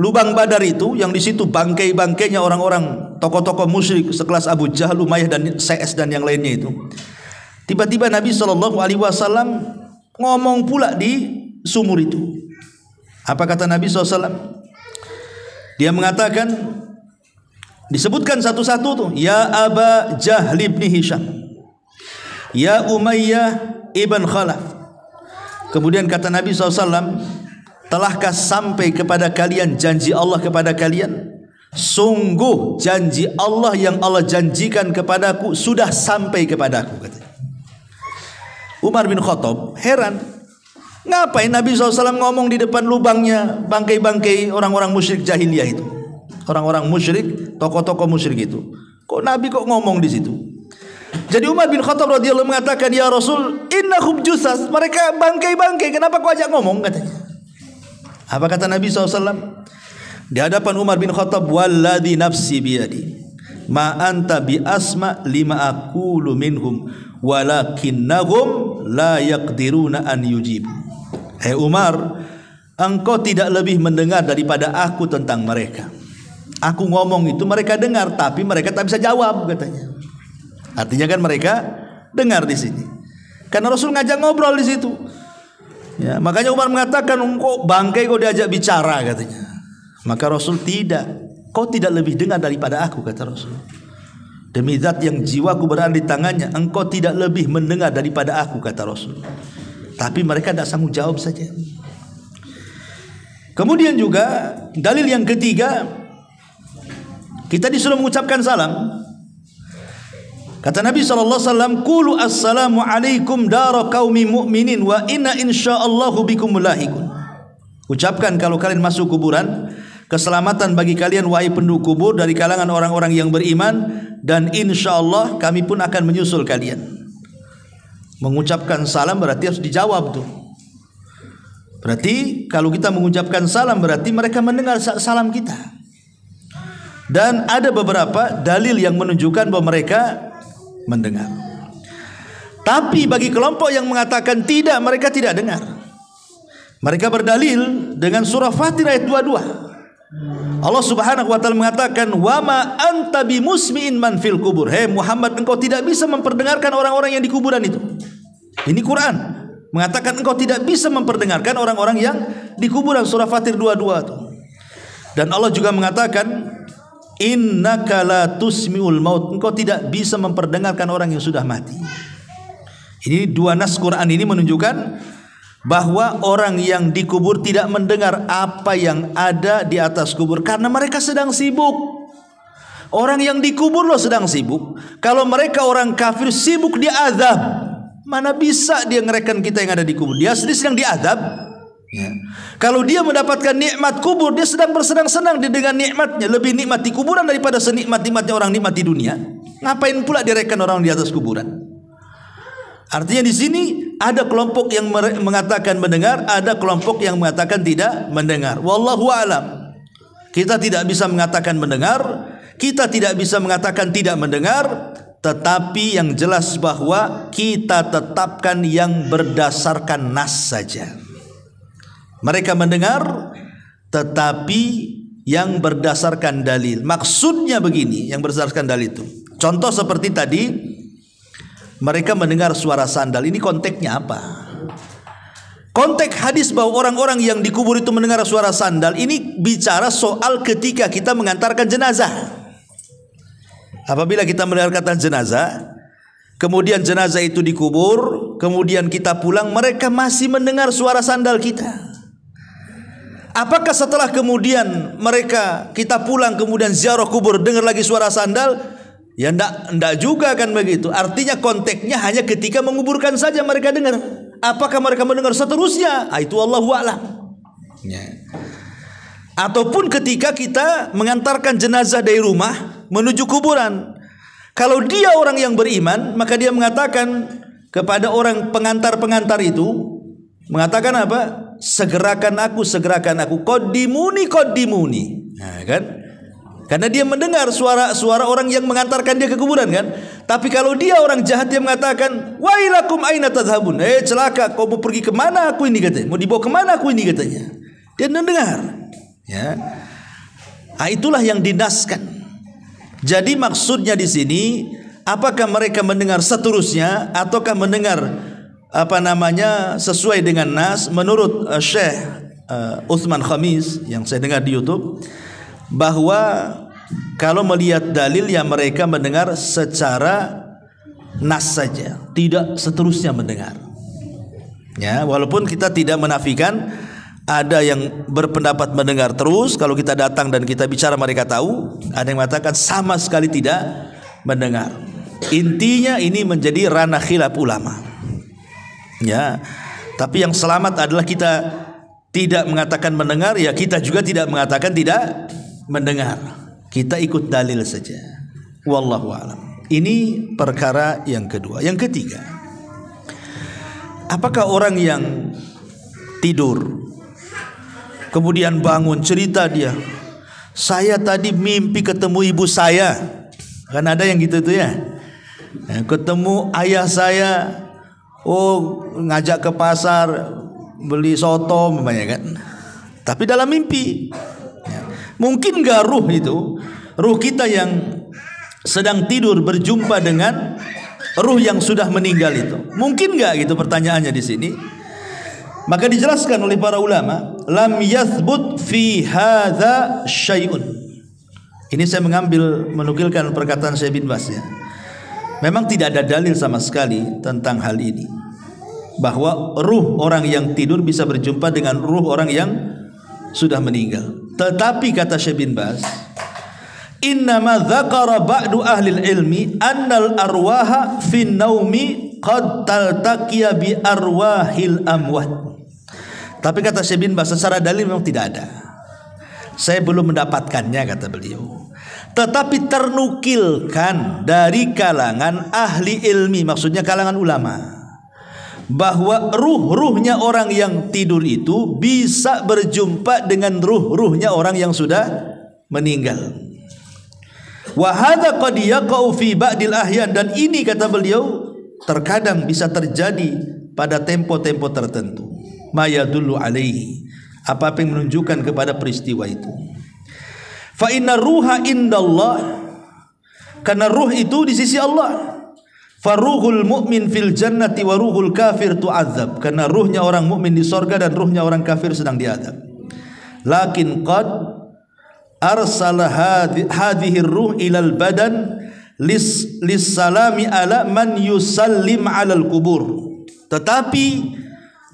lubang Badar itu, yang di situ bangkai-bangkainya orang-orang tokoh-tokoh musyrik sekelas Abu Jahal, Umayyah dan CS dan yang lainnya itu. Tiba-tiba Nabi SAW ngomong pula di sumur itu. Apa kata Nabi SAW? Dia mengatakan, disebutkan satu-satu tuh, ya Aba Jahl ibn Hisham, ya Umayyah ibn Khalaf. Kemudian kata Nabi SAW, telahkah sampai kepada kalian janji Allah kepada kalian? Sungguh janji Allah yang Allah janjikan kepadaku sudah sampai kepadaku, katanya. Umar bin Khattab heran, ngapain Nabi SAW ngomong di depan lubangnya bangkai-bangkai orang-orang musyrik jahiliyah itu, orang-orang musyrik, tokoh-tokoh musyrik itu. Kok Nabi kok ngomong di situ? Jadi Umar bin Khattab radhiyallahu mengatakan, ya Rasul, innahum jusas, mereka bangkai-bangkai, kenapa kau ajak ngomong, katanya. Apa kata Nabi SAW di hadapan Umar bin Khattab? Walladzi nafsi biyadi ma anta bi asma lima aqulu minhum walakinnahum la yaqdiruna an yujib. Hai Umar, engkau tidak lebih mendengar daripada aku tentang mereka. Aku ngomong itu mereka dengar, tapi mereka tak bisa jawab, katanya. Artinya kan mereka dengar di sini. Karena Rasul ngajak ngobrol di situ. Ya, makanya Umar mengatakan, engkau bangkai kau diajak bicara, katanya. Maka Rasul tidak. Kau tidak lebih dengar daripada aku, kata Rasul. Demi zat yang jiwaku berada di tangannya, engkau tidak lebih mendengar daripada aku, kata Rasul. Tapi mereka tidak sanggup jawab saja. Kemudian juga dalil yang ketiga, kita disuruh mengucapkan salam. Kata Nabi SAW, Qulu assalamu alaikum dara qaumi mu'minin wa inna insya'allahu bikum mulahikun. Ucapkan kalau kalian masuk kuburan, keselamatan bagi kalian wahai penduduk kubur dari kalangan orang-orang yang beriman, dan insyaallah kami pun akan menyusul kalian. Mengucapkan salam berarti harus dijawab tuh. Berarti kalau kita mengucapkan salam berarti mereka mendengar salam kita. Dan ada beberapa dalil yang menunjukkan bahwa mereka mendengar. Tapi bagi kelompok yang mengatakan tidak, mereka tidak dengar, mereka berdalil dengan surah Fatir ayat 22. Allah Subhanahu wa taala mengatakan, "Wa ma anta bimusmi'in man fil kubur." Hei Muhammad, engkau tidak bisa memperdengarkan orang-orang yang di kuburan itu. Ini Quran mengatakan engkau tidak bisa memperdengarkan orang-orang yang di kuburan, surah Fatir 22 itu. Dan Allah juga mengatakan, innaka la tusmi'ul maut, engkau tidak bisa memperdengarkan orang yang sudah mati. Ini dua nas Quran ini menunjukkan bahwa orang yang dikubur tidak mendengar apa yang ada di atas kubur karena mereka sedang sibuk. Orang yang dikubur loh sedang sibuk. Kalau mereka orang kafir sibuk diazab, mana bisa dia ngerekan kita yang ada di kubur? Dia sedang diazab. Ya. Kalau dia mendapatkan nikmat kubur, dia sedang bersenang-senang dengan nikmatnya. Lebih nikmat di kuburan daripada senikmat-nikmatnya orang nikmat di dunia. Ngapain pula direkan orang di atas kuburan? Artinya di sini ada kelompok yang mengatakan mendengar, ada kelompok yang mengatakan tidak mendengar. Wallahu a'lam. Kita tidak bisa mengatakan mendengar, kita tidak bisa mengatakan tidak mendengar, tetapi yang jelas bahwa kita tetapkan yang berdasarkan nas saja. Mereka mendengar tetapi yang berdasarkan dalil. Maksudnya begini, yang berdasarkan dalil itu. Contoh seperti tadi, mereka mendengar suara sandal. Ini konteksnya apa? Konteks hadis bahwa orang-orang yang dikubur itu mendengar suara sandal, ini bicara soal ketika kita mengantarkan jenazah. Apabila kita mendengarkan jenazah, kemudian jenazah itu dikubur, kemudian kita pulang, mereka masih mendengar suara sandal kita. Apakah setelah kemudian kita pulang kemudian ziarah kubur dengar lagi suara sandal? Ya enggak juga kan begitu. Artinya konteksnya hanya ketika menguburkan saja mereka dengar. Apakah mereka mendengar seterusnya? Itu Allahu a'lam. Ya. Ataupun ketika kita mengantarkan jenazah dari rumah menuju kuburan. Kalau dia orang yang beriman, maka dia mengatakan kepada orang pengantar-pengantar itu, mengatakan apa? Segerakan aku, qaddimuni. Nah, kan? Karena dia mendengar suara orang yang mengantarkan dia ke kuburan kan. Tapi kalau dia orang jahat, dia mengatakan, wailakum aina tadhhabun. Celaka, kau mau pergi kemana aku ini, katanya. Mau dibawa kemana aku ini, katanya. Dia mendengar. Ya. Nah, itulah yang dinaskan. Jadi maksudnya di sini, apakah mereka mendengar seterusnya ataukah mendengar sesuai dengan nas? Menurut Syekh Utsman Khamis yang saya dengar di YouTube, bahwa kalau melihat dalil ya mereka mendengar secara nas saja, tidak seterusnya mendengar. Ya, walaupun kita tidak menafikan ada yang berpendapat mendengar terus. Kalau kita datang dan kita bicara mereka tahu. Ada yang mengatakan sama sekali tidak mendengar. Intinya ini menjadi ranah khilaf ulama. Ya, tapi yang selamat adalah kita tidak mengatakan mendengar, ya kita juga tidak mengatakan tidak mendengar. Kita ikut dalil saja. Wallahu a'lam. Ini perkara yang kedua. Yang ketiga, apakah orang yang tidur kemudian bangun cerita dia, saya tadi mimpi ketemu ibu saya. Kan ada yang gitu tuh ya. Ketemu ayah saya, ngajak ke pasar beli soto namanya kan. Tapi dalam mimpi. Mungkin gak ruh kita yang sedang tidur berjumpa dengan ruh yang sudah meninggal itu? Mungkin gak gitu pertanyaannya di sini. Maka dijelaskan oleh para ulama, lam yathbut fi hadza syai'un. Ini saya menukilkan perkataan Syekh bin Baz ya. Memang tidak ada dalil sama sekali tentang hal ini, bahwa ruh orang yang tidur bisa berjumpa dengan ruh orang yang sudah meninggal. Tetapi kata Syekh bin Baz, innama dzakara ba'du ahli ilmi annal arwaha fin naumi qad taltaqiya bi arwahil amwat. Tapi kata Syekh bin Baz, secara dalil memang tidak ada. Saya belum mendapatkannya kata beliau. Tetapi ternukilkan dari kalangan ahli ilmi, maksudnya kalangan ulama, bahwa ruh-ruhnya orang yang tidur itu bisa berjumpa dengan ruh-ruhnya orang yang sudah meninggal. Wa hadza qad yaqa'u fi ba'dil ahyan, dan ini kata beliau terkadang bisa terjadi pada tempo-tempo tertentu. Ma yadullu alaihi, apa yang menunjukkan kepada peristiwa itu. Fa inna ruha indallah, karena ruh itu di sisi Allah. Faruhul mu'min fil jannati wa ruhul kafir tu'adzab, karena ruhnya orang mukmin di sorga dan ruhnya orang kafir sedang diadab. Lakin qad arsala hadhihi ruh ilal badan lis salami ala man yusallim alal kubur. Tetapi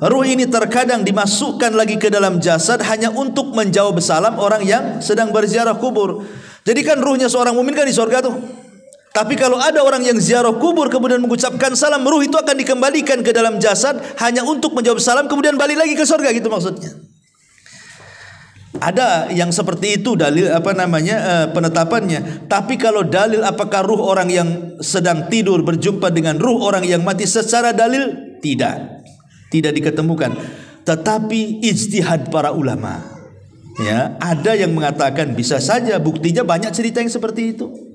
ruh ini terkadang dimasukkan lagi ke dalam jasad hanya untuk menjawab salam orang yang sedang berziarah kubur. Jadi kan ruhnya seorang mukmin kan di sorga tuh. Tapi kalau ada orang yang ziarah kubur kemudian mengucapkan salam, ruh itu akan dikembalikan ke dalam jasad hanya untuk menjawab salam kemudian balik lagi ke surga, gitu maksudnya. Ada yang seperti itu dalil penetapannya. Tapi kalau dalil apakah ruh orang yang sedang tidur berjumpa dengan ruh orang yang mati, secara dalil tidak diketemukan. Tetapi ijtihad para ulama, ya, ada yang mengatakan bisa saja. Buktinya banyak cerita yang seperti itu.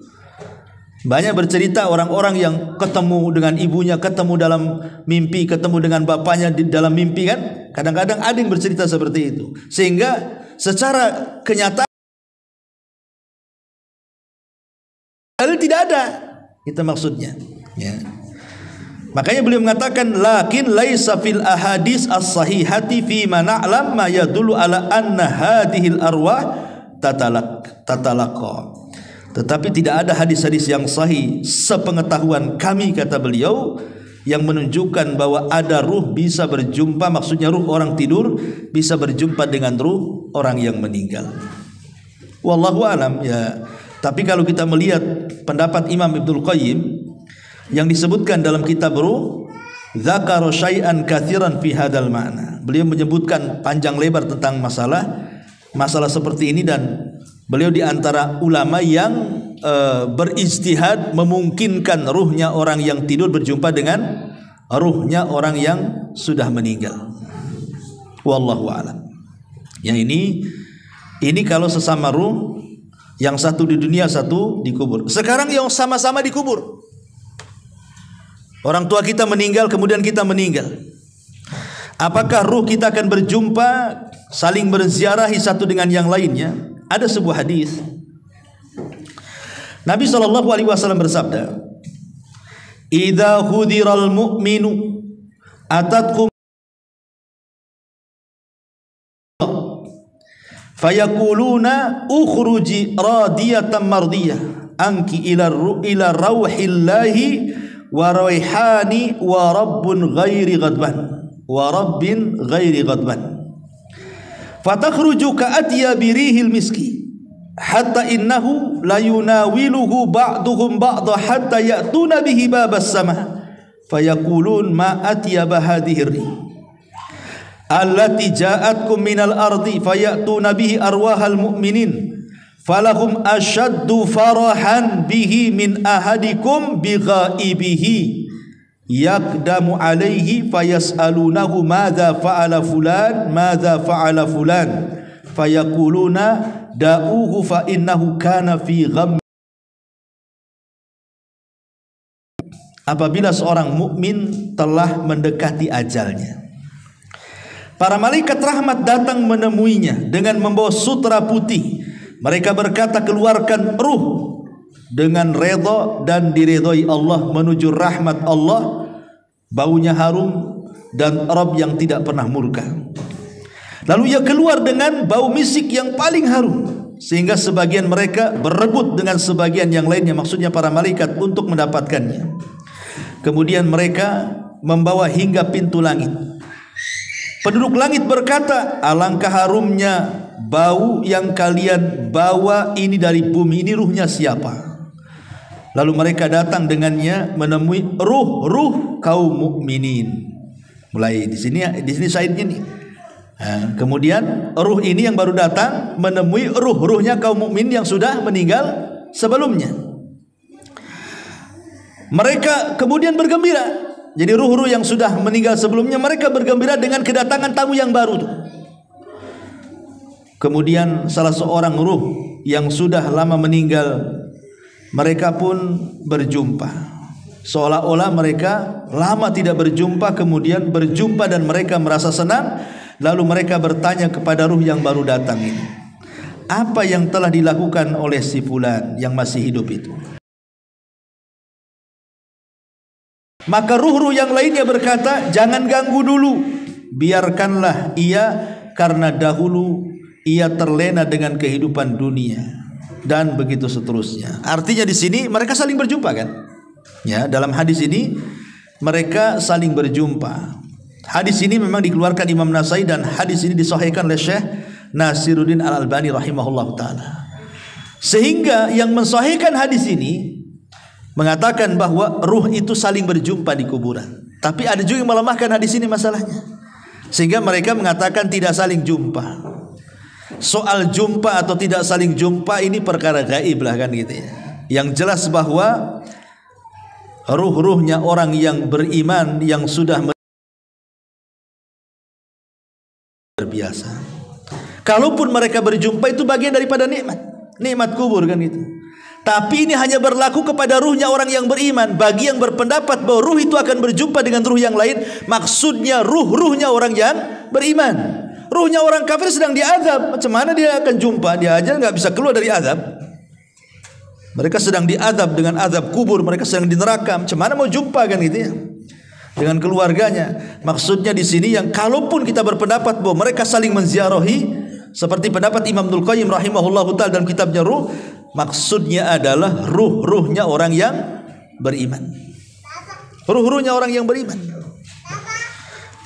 Banyak bercerita orang-orang yang ketemu dengan ibunya, ketemu dalam mimpi, ketemu dengan bapaknya di dalam mimpi kan. Kadang-kadang ada yang bercerita seperti itu. Sehingga secara kenyataan tidak ada. Itu maksudnya. Ya. Makanya beliau mengatakan, lakin laisa fil ahadis as-sahihati fi ma na'lam ma yadullu ala anna hadhil arwah tatalaqa. Tetapi tidak ada hadis-hadis yang sahih sepengetahuan kami, kata beliau, yang menunjukkan bahwa ada ruh bisa berjumpa, maksudnya ruh orang tidur bisa berjumpa dengan ruh orang yang meninggal. Wallahu alam ya. Tapi kalau kita melihat pendapat Imam Ibnul Qayyim yang disebutkan dalam kitab Ruh, dzakara syai'an katsiran fi hadzal ma'na. Beliau menyebutkan panjang lebar tentang masalah seperti ini, dan beliau di antara ulama yang berijtihad memungkinkan ruhnya orang yang tidur berjumpa dengan ruhnya orang yang sudah meninggal. Wallahu a'lam. Ya, ini kalau sesama ruh, yang satu di dunia, satu di kubur. Sekarang yang sama-sama di kubur. Orang tua kita meninggal, kemudian kita meninggal. Apakah ruh kita akan berjumpa, saling berziarahi satu dengan yang lainnya? Ada sebuah hadis Nabi SAW bersabda, "Idza hudiral mu'minu atatkum fayaquluna ukhruji radiyatan mardiyah anki ila rauhillahi wa raihani wa rabbin ghairi ghadban fatakhruju ka'atiya birihil miski hatta innahu la yunawiluhu ba'duhum ba'da hatta ya'tuna bihi babas sama fayaqulun ma atyaba hadhihi rih allati ja'atkum minal ardi fayatuna bihi arwahal mu'minin falahum ashaddu farahan bihi min ahadikum bighaibihi yakdamu alaihi fayas'alunahu madza fa'ala fulan fayaquluna da'uhu fa innahu kana fi gham. Apabila seorang mukmin telah mendekati ajalnya, para malaikat rahmat datang menemuinya dengan membawa sutra putih. Mereka berkata, keluarkan ruh dengan redha dan diridhoi Allah menuju rahmat Allah, baunya harum dan Rabb yang tidak pernah murka. Lalu ia keluar dengan bau misik yang paling harum, sehingga sebagian mereka berebut dengan sebagian yang lainnya, maksudnya para malaikat, untuk mendapatkannya. Kemudian mereka membawa hingga pintu langit. Penduduk langit berkata, alangkah harumnya bau yang kalian bawa ini dari bumi, ini ruhnya siapa? Lalu mereka datang dengannya menemui ruh kaum mukminin. Mulai di sini syaitnya nih. Kemudian ruh ini yang baru datang menemui ruhnya kaum mukmin yang sudah meninggal sebelumnya. Mereka kemudian bergembira. Jadi ruh-ruh yang sudah meninggal sebelumnya, mereka bergembira dengan kedatangan tamu yang baru tuh. Kemudian salah seorang ruh yang sudah lama meninggal, mereka pun berjumpa. Seolah-olah mereka lama tidak berjumpa, kemudian berjumpa dan mereka merasa senang. Lalu mereka bertanya kepada ruh yang baru datang ini, apa yang telah dilakukan oleh si fulan yang masih hidup itu? Maka ruh-ruh yang lainnya berkata, jangan ganggu dulu, biarkanlah ia, karena dahulu ia terlena dengan kehidupan dunia, dan begitu seterusnya. Artinya di sini mereka saling berjumpa kan? Ya, dalam hadis ini mereka saling berjumpa. Hadis ini memang dikeluarkan Imam Nasai dan hadis ini disahihkan oleh Syekh Nasiruddin Al-Albani rahimahullah taala. Sehingga yang mensahihkan hadis ini mengatakan bahwa ruh itu saling berjumpa di kuburan. Tapi ada juga yang melemahkan hadis ini masalahnya, sehingga mereka mengatakan tidak saling jumpa. Soal jumpa atau tidak saling jumpa ini perkara gaib lah kan gitu ya. Yang jelas bahwa ruh-ruhnya orang yang beriman yang sudah berbiasa, kalaupun mereka berjumpa itu bagian daripada nikmat kubur kan gitu. Tapi ini hanya berlaku kepada ruhnya orang yang beriman. Bagi yang berpendapat bahwa ruh itu akan berjumpa dengan ruh yang lain, maksudnya ruhnya orang yang beriman. Ruhnya orang kafir sedang diazab, macam mana dia akan jumpa? Dia aja nggak bisa keluar dari azab. Mereka sedang diazab dengan azab kubur, mereka sedang di neraka, macam mana mau jumpa kan gitu ya dengan keluarganya. Maksudnya di sini yang kalaupun kita berpendapat bahwa mereka saling menziarahi, seperti pendapat Imam Ibnul Qayyim rahimahullahu taala dalam kitabnya Ruh, maksudnya adalah ruhnya orang yang beriman. Ruhnya orang yang beriman.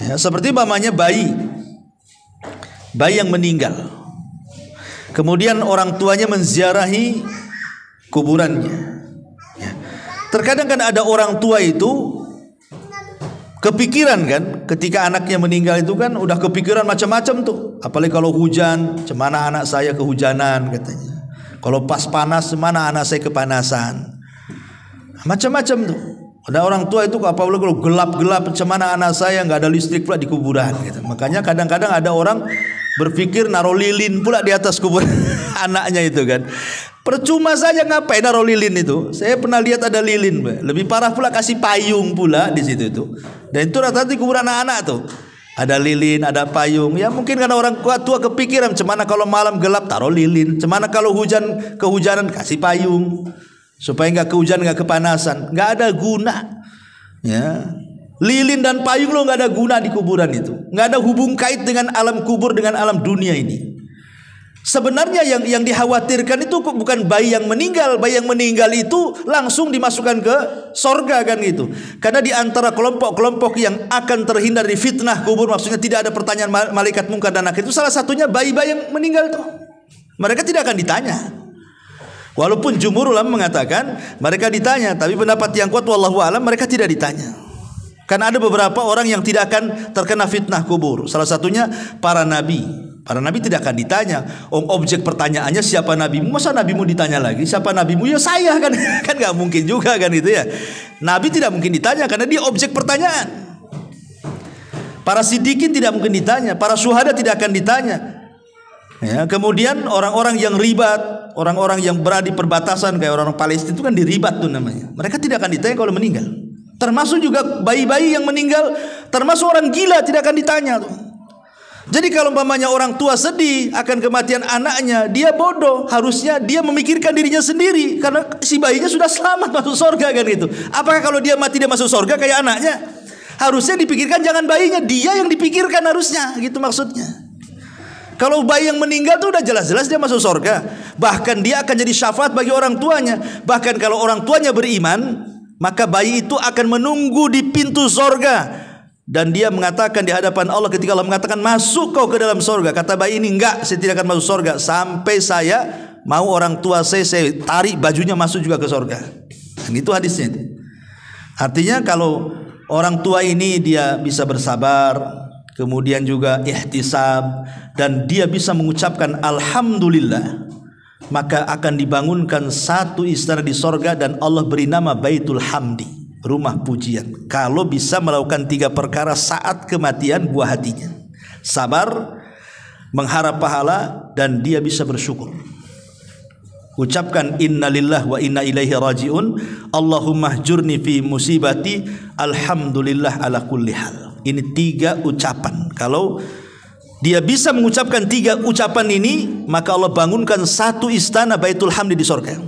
Ya, seperti mamanya bayi yang meninggal. Kemudian orang tuanya menziarahi kuburannya. Ya. Terkadang kan ada orang tua itu kepikiran kan, ketika anaknya meninggal itu kan udah kepikiran macam-macam tuh. Apalagi kalau hujan, cemana anak saya kehujanan katanya. Kalau pas panas, mana anak saya kepanasan. Macam-macam tuh. Ada orang tua itu apalagi kalau gelap-gelap, cemana anak saya nggak ada listrik pula di kuburan gitu. Makanya kadang-kadang ada orang berpikir naruh lilin pula di atas kuburan anaknya itu kan. Percuma saja, ngapain naruh lilin itu? Saya pernah lihat ada lilin, lebih parah pula kasih payung pula di situ itu. Dan itu rata-rata di kuburan anak-anak tuh. Ada lilin, ada payung. Ya mungkin karena orang tua kepikiran, cemana kalau malam gelap taruh lilin, cemana kalau kehujanan kasih payung supaya nggak kehujanan, nggak kepanasan. Nggak ada guna. Ya, lilin dan payung lo nggak ada guna di kuburan itu. Nggak ada hubung kait dengan alam kubur dengan alam dunia ini. Sebenarnya yang dikhawatirkan itu bukan bayi yang meninggal. Bayi yang meninggal itu langsung dimasukkan ke sorga kan gitu. Karena di antara kelompok-kelompok yang akan terhindar dari fitnah kubur, maksudnya tidak ada pertanyaan malaikat mungkar dan nakir, itu salah satunya bayi-bayi yang meninggal itu. Mereka tidak akan ditanya. Walaupun jumhur ulama mengatakan mereka ditanya, tapi pendapat yang kuat wallahu alam mereka tidak ditanya. Karena ada beberapa orang yang tidak akan terkena fitnah kubur. Salah satunya para nabi. Para nabi tidak akan ditanya. Objek pertanyaannya siapa nabimu? Masa nabimu ditanya lagi? Siapa nabimu? Ya saya kan. Kan nggak mungkin juga kan itu ya. Nabi tidak mungkin ditanya karena dia objek pertanyaan. Para siddiqin tidak mungkin ditanya. Para syuhada tidak akan ditanya. Ya, kemudian orang-orang yang ribat, orang-orang yang berada di perbatasan kayak orang Palestina itu kan diribat tuh namanya. Mereka tidak akan ditanya kalau meninggal. Termasuk juga bayi-bayi yang meninggal, termasuk orang gila tidak akan ditanya tuh. Jadi kalau umpamanya orang tua sedih akan kematian anaknya, dia bodoh. Harusnya dia memikirkan dirinya sendiri karena si bayinya sudah selamat masuk surga kan itu. Apakah kalau dia mati dia masuk surga kayak anaknya? Harusnya dipikirkan jangan bayinya, dia yang dipikirkan harusnya, gitu maksudnya. Kalau bayi yang meninggal itu udah jelas-jelas dia masuk surga. Bahkan dia akan jadi syafaat bagi orang tuanya. Bahkan kalau orang tuanya beriman, maka bayi itu akan menunggu di pintu surga. Dan dia mengatakan di hadapan Allah ketika Allah mengatakan masuk kau ke dalam surga. Kata bayi ini enggak, saya tidak akan masuk surga sampai saya mau orang tua saya tarik bajunya masuk juga ke surga. Dan itu hadisnya itu. Artinya kalau orang tua ini dia bisa bersabar, kemudian juga ihtisab, dan dia bisa mengucapkan alhamdulillah, maka akan dibangunkan satu istana di surga dan Allah beri nama Baitul Hamdi, rumah pujian. Kalau bisa melakukan 3 perkara saat kematian buah hatinya: sabar, mengharap pahala, dan dia bisa bersyukur. Ucapkan innalillah wa inna ilaihi rajiun, Allahumma jurni fi musibati, alhamdulillah ala kulli hal. Ini 3 ucapan. Kalau dia bisa mengucapkan 3 ucapan ini, maka Allah bangunkan satu istana Baitul Hamdi di surga.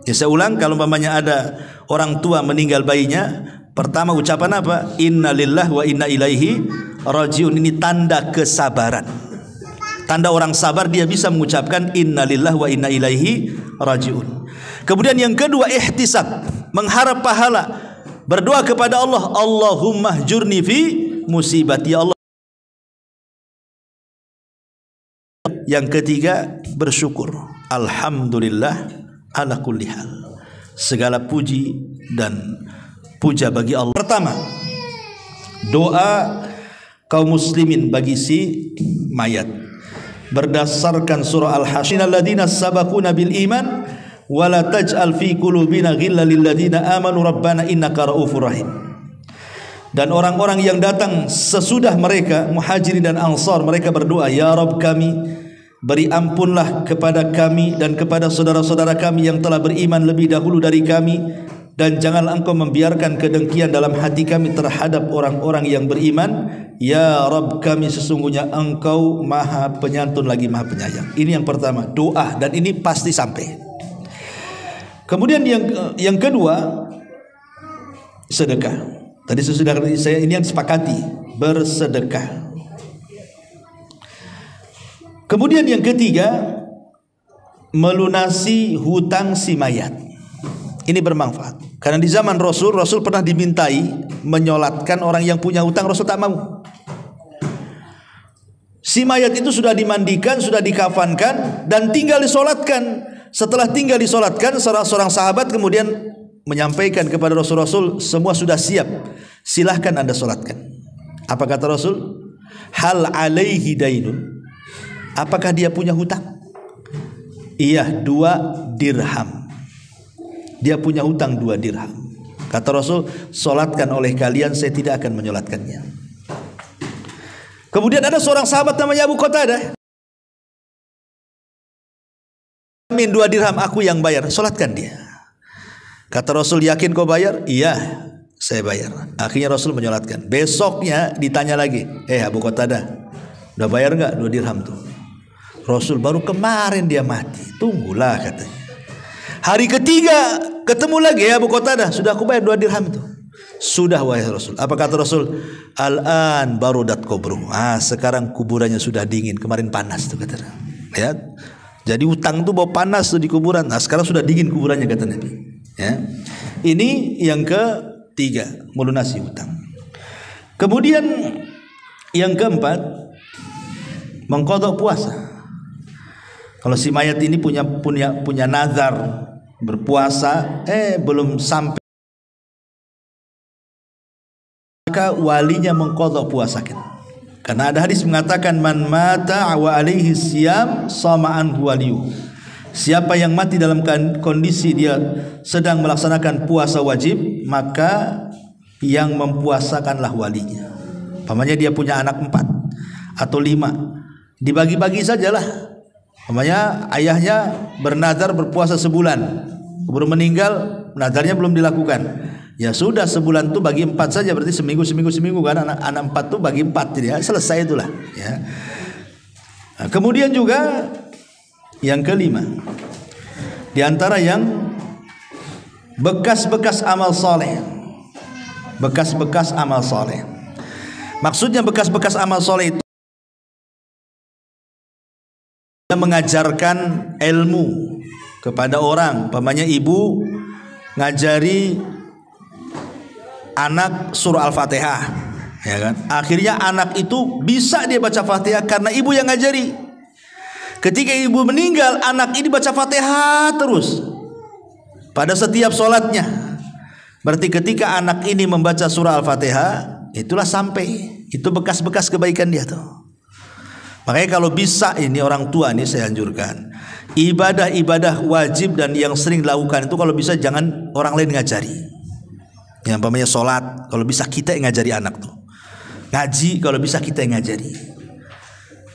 Ya, saya ulang, kalau umpamanya ada orang tua meninggal bayinya, pertama ucapan apa? Innalillah wa inna ilaihi rajiun. Ini tanda kesabaran. Tanda orang sabar, dia bisa mengucapkan innalillah wa inna ilaihi rajiun. Kemudian yang kedua ihtisab, mengharap pahala, berdoa kepada Allah, Allahumma jurni fi musibati, ya Allah. Yang ketiga bersyukur, alhamdulillah ala kulli hal. Segala puji dan puja bagi Allah. Pertama, doa kaum muslimin bagi si mayat berdasarkan surah Al-Hasyr, alladzina sabaquna bil iman wa la taj'al fi qulubina ghillan lil ladzina amanu rabbana innaka raufur rahim. Dan orang-orang yang datang sesudah mereka, muhajirin dan ansar, mereka berdoa, ya Rabb kami, beri ampunlah kepada kami dan kepada saudara-saudara kami yang telah beriman lebih dahulu dari kami, dan janganlah engkau membiarkan kedengkian dalam hati kami terhadap orang-orang yang beriman. Ya Rabb kami, sesungguhnya engkau maha penyantun lagi maha penyayang. Ini yang pertama, doa, dan ini pasti sampai. Kemudian yang kedua, sedekah. Tadi sudah saya ini yang disepakati, bersedekah. Kemudian yang ketiga, melunasi hutang si mayat. Ini bermanfaat. Karena di zaman Rasul pernah dimintai menyolatkan orang yang punya hutang, Rasul tak mau. Si mayat itu sudah dimandikan, sudah dikafankan, dan tinggal disolatkan. Setelah tinggal disolatkan, seorang sahabat kemudian menyampaikan kepada Rasul, semua sudah siap, silahkan anda solatkan. Apa kata Rasul? Hal alaihi dainun, apakah dia punya hutang? Iya, 2 dirham. Dia punya hutang 2 dirham. Kata Rasul, solatkan oleh kalian, saya tidak akan menyolatkannya. Kemudian ada seorang sahabat namanya Abu Qatadah, min 2 dirham, aku yang bayar, solatkan dia. Kata Rasul, yakin kau bayar? Iya, saya bayar. Akhirnya Rasul menyolatkan. Besoknya ditanya lagi, Abu Qatadah, udah bayar nggak 2 dirham tuh? Rasul, baru kemarin dia mati. Tunggulah katanya. Hari ketiga ketemu lagi, Abu Qatadah, sudah aku bayar 2 dirham itu. Sudah wahai Rasul. Apa kata Rasul? Al-an barudat kubru. Sekarang kuburannya sudah dingin. Kemarin panas tuh kata. Ya. Jadi utang tuh bawa panas tuh di kuburan. Sekarang sudah dingin kuburannya kata Nabi. Ya. Ini yang ketiga, melunasi utang. Kemudian yang keempat, mengqadha puasa. Kalau si mayat ini punya nazar berpuasa, belum sampai, maka walinya mengqadha puasakan. Karena ada hadis mengatakan man mata wa alaihi siyam sama anhu waliyu. Siapa yang mati dalam kondisi dia sedang melaksanakan puasa wajib, maka yang mempuasakanlah walinya. Pamannya dia punya anak 4 atau 5, dibagi-bagi sajalah. Pamannya ayahnya bernazar berpuasa sebulan, baru meninggal, nazarnya belum dilakukan. Ya sudah, sebulan tuh bagi 4 saja, berarti seminggu kan, anak 4 tuh bagi 4, jadi ya, selesai itulah ya. Nah, kemudian juga yang kelima, di antara yang bekas-bekas amal soleh. Bekas-bekas amal soleh, maksudnya bekas-bekas amal soleh itu mengajarkan ilmu kepada orang. Pamannya ibu ngajari anak surah Al-Fatihah, ya kan? Akhirnya anak itu bisa dia baca Fatihah karena ibu yang ngajari. Ketika ibu meninggal, anak ini baca Fatihah terus pada setiap sholatnya. Berarti ketika anak ini membaca surah Al-Fatihah, itulah sampai, itu bekas-bekas kebaikan dia tuh. Makanya kalau bisa ini orang tua ini saya anjurkan, ibadah-ibadah wajib dan yang sering dilakukan itu kalau bisa jangan orang lain ngajari. Yang namanya sholat, kalau bisa kita yang ngajari anak tuh. Ngaji, kalau bisa kita yang ngajari.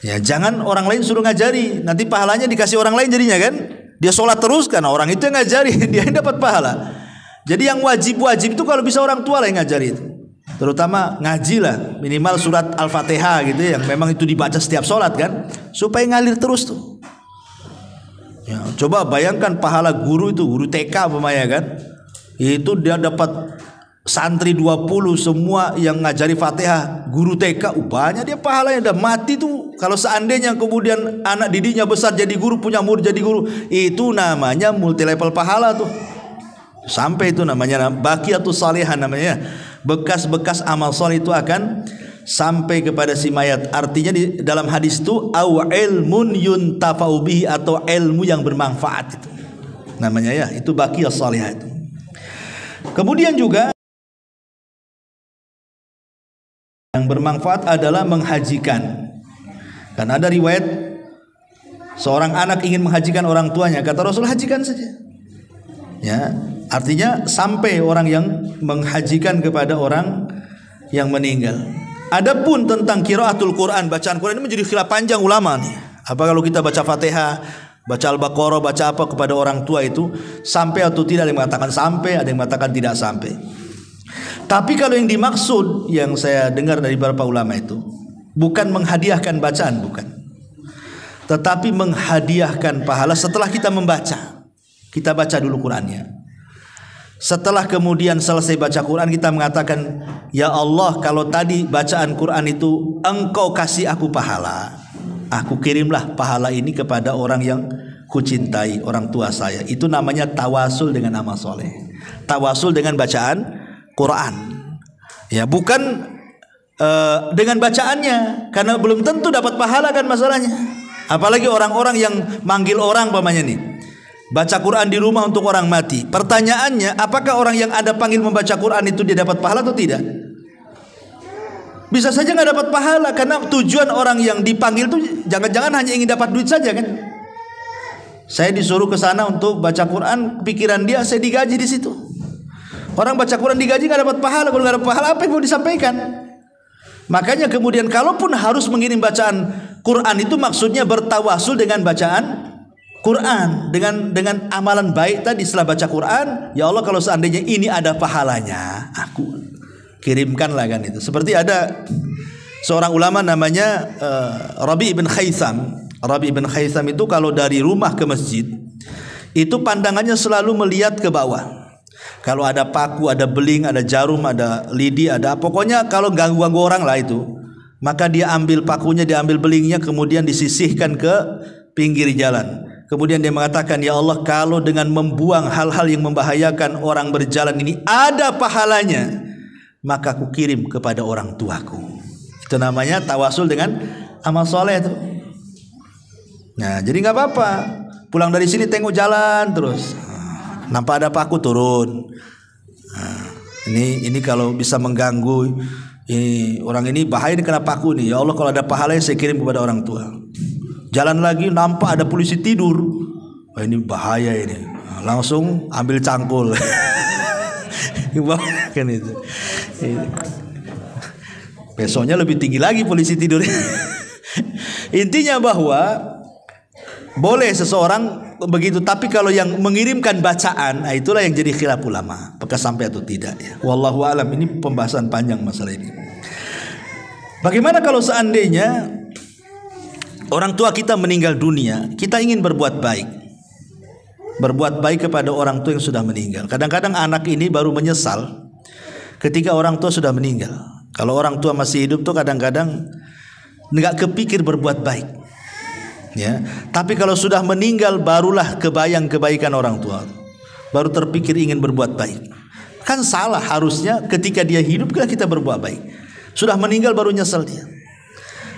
Ya, jangan orang lain suruh ngajari, nanti pahalanya dikasih orang lain jadinya kan. Dia sholat terus karena orang itu yang ngajari, dia yang dapat pahala. Jadi yang wajib-wajib itu kalau bisa orang tua lah yang ngajari itu. Terutama ngaji lah, minimal surat Al-Fatihah gitu yang memang itu dibaca setiap sholat kan, supaya ngalir terus tuh. Ya, coba bayangkan pahala guru itu, guru TK umpamanya kan, itu dia dapat santri 20 semua yang ngajari Fatihah, guru TK banyak dia pahalanya, udah mati tuh. Kalau seandainya kemudian anak didiknya besar jadi guru, punya murid jadi guru, itu namanya multi level pahala tuh. Sampai itu namanya baqiyatus salihah, namanya bekas-bekas amal soleh itu akan sampai kepada si mayat. Artinya di dalam hadis itu au ilmun yuntafa'u bihi, atau ilmu yang bermanfaat itu namanya ya, itu baqiyas salihah itu. Kemudian juga yang bermanfaat adalah menghajikan. Karena ada riwayat seorang anak ingin menghajikan orang tuanya, kata Rasul, hajikan saja. Ya, artinya sampai orang yang menghajikan kepada orang yang meninggal. Adapun tentang qiraatul Quran, bacaan Quran ini menjadi khilaf panjang ulama nih. Apa kalau kita baca Fatihah, baca Al-Baqarah, baca apa kepada orang tua itu sampai atau tidak? Ada yang mengatakan sampai, ada yang mengatakan tidak sampai. Tapi kalau yang dimaksud yang saya dengar dari beberapa ulama itu bukan menghadiahkan bacaan, bukan, tetapi menghadiahkan pahala setelah kita membaca. Kita baca dulu Qurannya. Setelah kemudian selesai baca Quran, kita mengatakan, ya Allah, kalau tadi bacaan Quran itu Engkau kasih aku pahala, aku kirimlah pahala ini kepada orang yang kucintai, orang tua saya. Itu namanya tawasul dengan amal soleh, tawasul dengan bacaan Quran. Ya, bukan dengan bacaannya, karena belum tentu dapat pahala kan masalahnya. Apalagi orang-orang yang manggil orang pamannya nih, baca Quran di rumah untuk orang mati. Pertanyaannya, apakah orang yang Anda panggil membaca Quran itu dia dapat pahala atau tidak? Bisa saja nggak dapat pahala, karena tujuan orang yang dipanggil itu jangan-jangan hanya ingin dapat duit saja kan. Saya disuruh ke sana untuk baca Quran, pikiran dia saya digaji di situ. Orang baca Quran digaji nggak dapat pahala, kalau nggak dapat pahala apa yang mau disampaikan? Makanya kemudian kalaupun harus mengirim bacaan Quran itu maksudnya bertawasul dengan bacaan Quran, dengan amalan baik tadi. Setelah baca Quran, ya Allah, kalau seandainya ini ada pahalanya, aku kirimkanlah kan itu. Seperti ada seorang ulama namanya Rabi ibn Khaisam. Rabi ibn Khaisam itu kalau dari rumah ke masjid itu pandangannya selalu melihat ke bawah. Kalau ada paku, ada beling, ada jarum, ada lidi, ada pokoknya kalau ganggu-ganggu orang lah itu, maka dia ambil pakunya, dia ambil belingnya, kemudian disisihkan ke pinggir jalan. Kemudian dia mengatakan, ya Allah, kalau dengan membuang hal-hal yang membahayakan orang berjalan ini ada pahalanya, maka aku kirim kepada orang tuaku. Itu namanya tawasul dengan amal soleh itu. Nah, jadi nggak apa-apa. Pulang dari sini tengok jalan terus, nampak ada paku turun. Nah, ini kalau bisa mengganggu Orang ini bahaya ini kena paku nih. Ya Allah, kalau ada pahalanya saya kirim kepada orang tua. Jalan lagi nampak ada polisi tidur. Wah, ini bahaya ini. Langsung ambil cangkul. Kan itu. Besoknya lebih tinggi lagi polisi tidur. Intinya bahwa boleh seseorang begitu, tapi kalau yang mengirimkan bacaan, nah itulah yang jadi khilaf ulama, apakah sampai atau tidak ya. Wallahu alam, ini pembahasan panjang masalah ini. Bagaimana kalau seandainya orang tua kita meninggal dunia, kita ingin berbuat baik. Berbuat baik kepada orang tua yang sudah meninggal. Kadang-kadang anak ini baru menyesal ketika orang tua sudah meninggal. Kalau orang tua masih hidup tuh kadang-kadang nggak kepikir berbuat baik. Ya, tapi kalau sudah meninggal barulah kebayang kebaikan orang tua, baru terpikir ingin berbuat baik. Kan salah, harusnya ketika dia hidup kita berbuat baik. Sudah meninggal baru nyesel dia.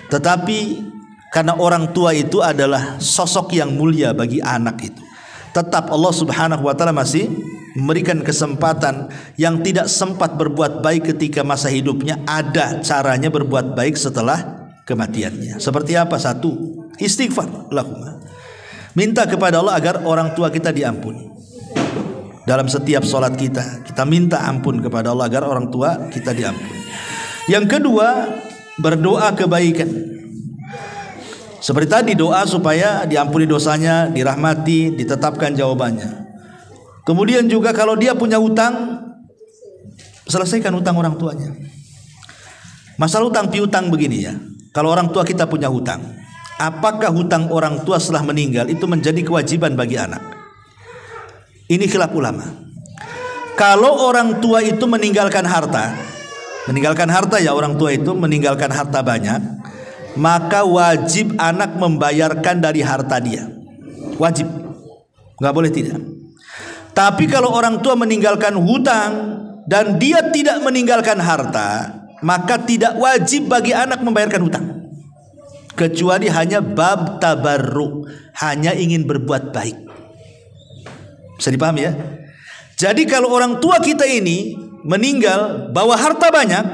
Tetapi karena orang tua itu adalah sosok yang mulia bagi anak itu, tetap Allah Subhanahu wa taala masih memberikan kesempatan. Yang tidak sempat berbuat baik ketika masa hidupnya, ada caranya berbuat baik setelah kematiannya. Seperti apa? Satu, istighfar, lakukan. Minta kepada Allah agar orang tua kita diampuni. Dalam setiap sholat kita minta ampun kepada Allah agar orang tua kita diampuni. Yang kedua, berdoa kebaikan. Seperti tadi, doa supaya diampuni dosanya, dirahmati, ditetapkan jawabannya. Kemudian juga kalau dia punya hutang, selesaikan hutang orang tuanya. Masalah hutang piutang begini ya. Kalau orang tua kita punya hutang, apakah hutang orang tua setelah meninggal itu menjadi kewajiban bagi anak? Ini khilaf ulama. Kalau orang tua itu meninggalkan harta ya, orang tua itu meninggalkan harta banyak, maka wajib anak membayarkan dari harta dia. Wajib, nggak boleh tidak. Tapi kalau orang tua meninggalkan hutang dan dia tidak meninggalkan harta, maka tidak wajib bagi anak membayarkan hutang, kecuali hanya bab tabarruk, hanya ingin berbuat baik. Bisa dipahami ya? Jadi kalau orang tua kita ini meninggal bawa harta banyak,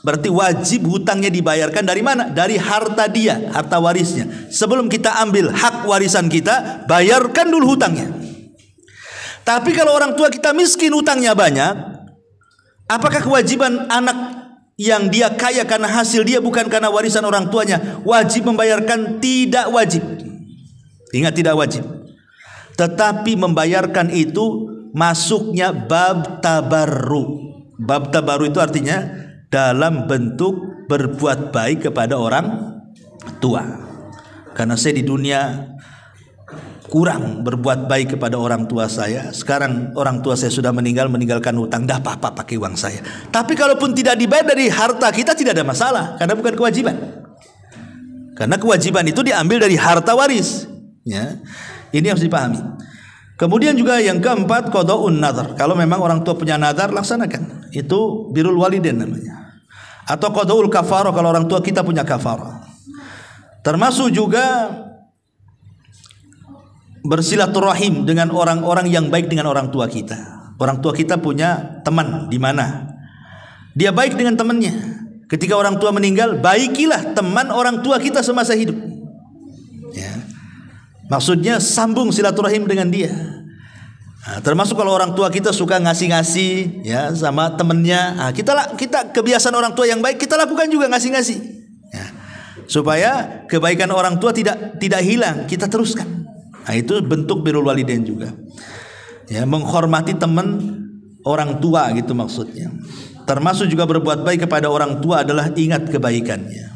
berarti wajib hutangnya dibayarkan dari mana? Dari harta dia, harta warisnya. Sebelum kita ambil hak warisan kita, bayarkan dulu hutangnya. Tapi kalau orang tua kita miskin, hutangnya banyak, apakah kewajiban anak yang dia kaya karena hasil dia bukan karena warisan orang tuanya wajib membayarkan? Tidak wajib. Ingat, tidak wajib. Tetapi membayarkan itu masuknya bab tabarru. Bab tabarru itu artinya dalam bentuk berbuat baik kepada orang tua. Karena saya di dunia kurang berbuat baik kepada orang tua saya. Sekarang orang tua saya sudah meninggalkan hutang, dah apa-apa pakai uang saya. Tapi kalaupun tidak dibayar dari harta kita tidak ada masalah, karena bukan kewajiban. Karena kewajiban itu diambil dari harta waris. Ya, ini harus dipahami. Kemudian juga yang keempat, qadaun nadhar. Kalau memang orang tua punya nadhar, laksanakan. Itu birrul walidain namanya. Atau qadaul kafarah kalau orang tua kita punya kafarah. Termasuk juga bersilaturahim dengan orang-orang yang baik dengan orang tua kita. Orang tua kita punya teman di mana? Dia baik dengan temannya. Ketika orang tua meninggal, baikilah teman orang tua kita semasa hidup. Ya. Maksudnya sambung silaturahim dengan dia. Nah, termasuk kalau orang tua kita suka ngasih-ngasih ya sama temennya, nah, kita kebiasaan orang tua yang baik kita lakukan juga ngasih-ngasih. Ya. Supaya kebaikan orang tua tidak hilang, kita teruskan. Nah, itu bentuk birrul walidain juga. Ya, menghormati teman orang tua gitu maksudnya. Termasuk juga berbuat baik kepada orang tua adalah ingat kebaikannya.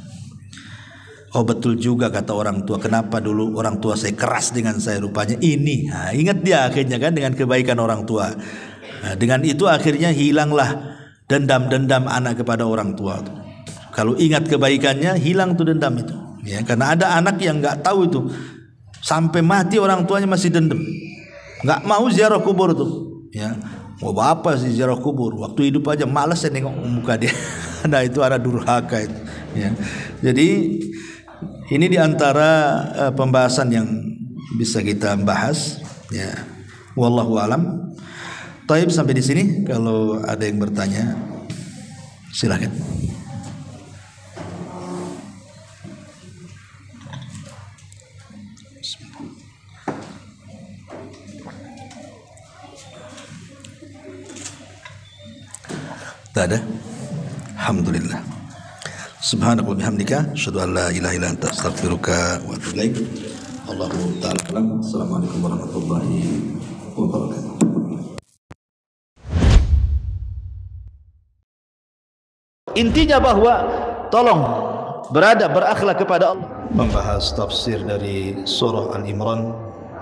Oh betul juga kata orang tua, kenapa dulu orang tua saya keras dengan saya, rupanya ini. Nah, ingat dia akhirnya kan dengan kebaikan orang tua. Nah, dengan itu akhirnya hilanglah dendam-dendam anak kepada orang tua. Kalau ingat kebaikannya, hilang tuh dendam itu. Ya, karena ada anak yang nggak tahu itu, sampai mati orang tuanya masih dendam, nggak mau ziarah kubur tuh. Ya, mau apa sih ziarah kubur? Waktu hidup aja malas saya nengok muka dia. Nah itu anak durhaka itu. Ya, jadi ini diantara pembahasan yang bisa kita bahas. Ya, wallahu alam. Taib sampai di sini. Kalau ada yang bertanya, silakan. Tak ada? Alhamdulillah. Subhanallah bihamdika, asyhadu an la ilaha illa anta, astaghfiruka wa atubu ilaik. Allahu ta'ala alam. Assalamualaikum warahmatullahi wabarakatuh. Intinya bahwa tolong berakhlak kepada Allah. Membahas tafsir dari surah Al-Imran.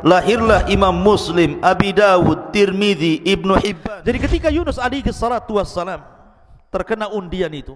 Lahirlah Imam Muslim, Abi Dawud, Tirmidzi, Ibnu Hibban. Jadi ketika Yunus alaihi salatu wassalam terkena undian itu,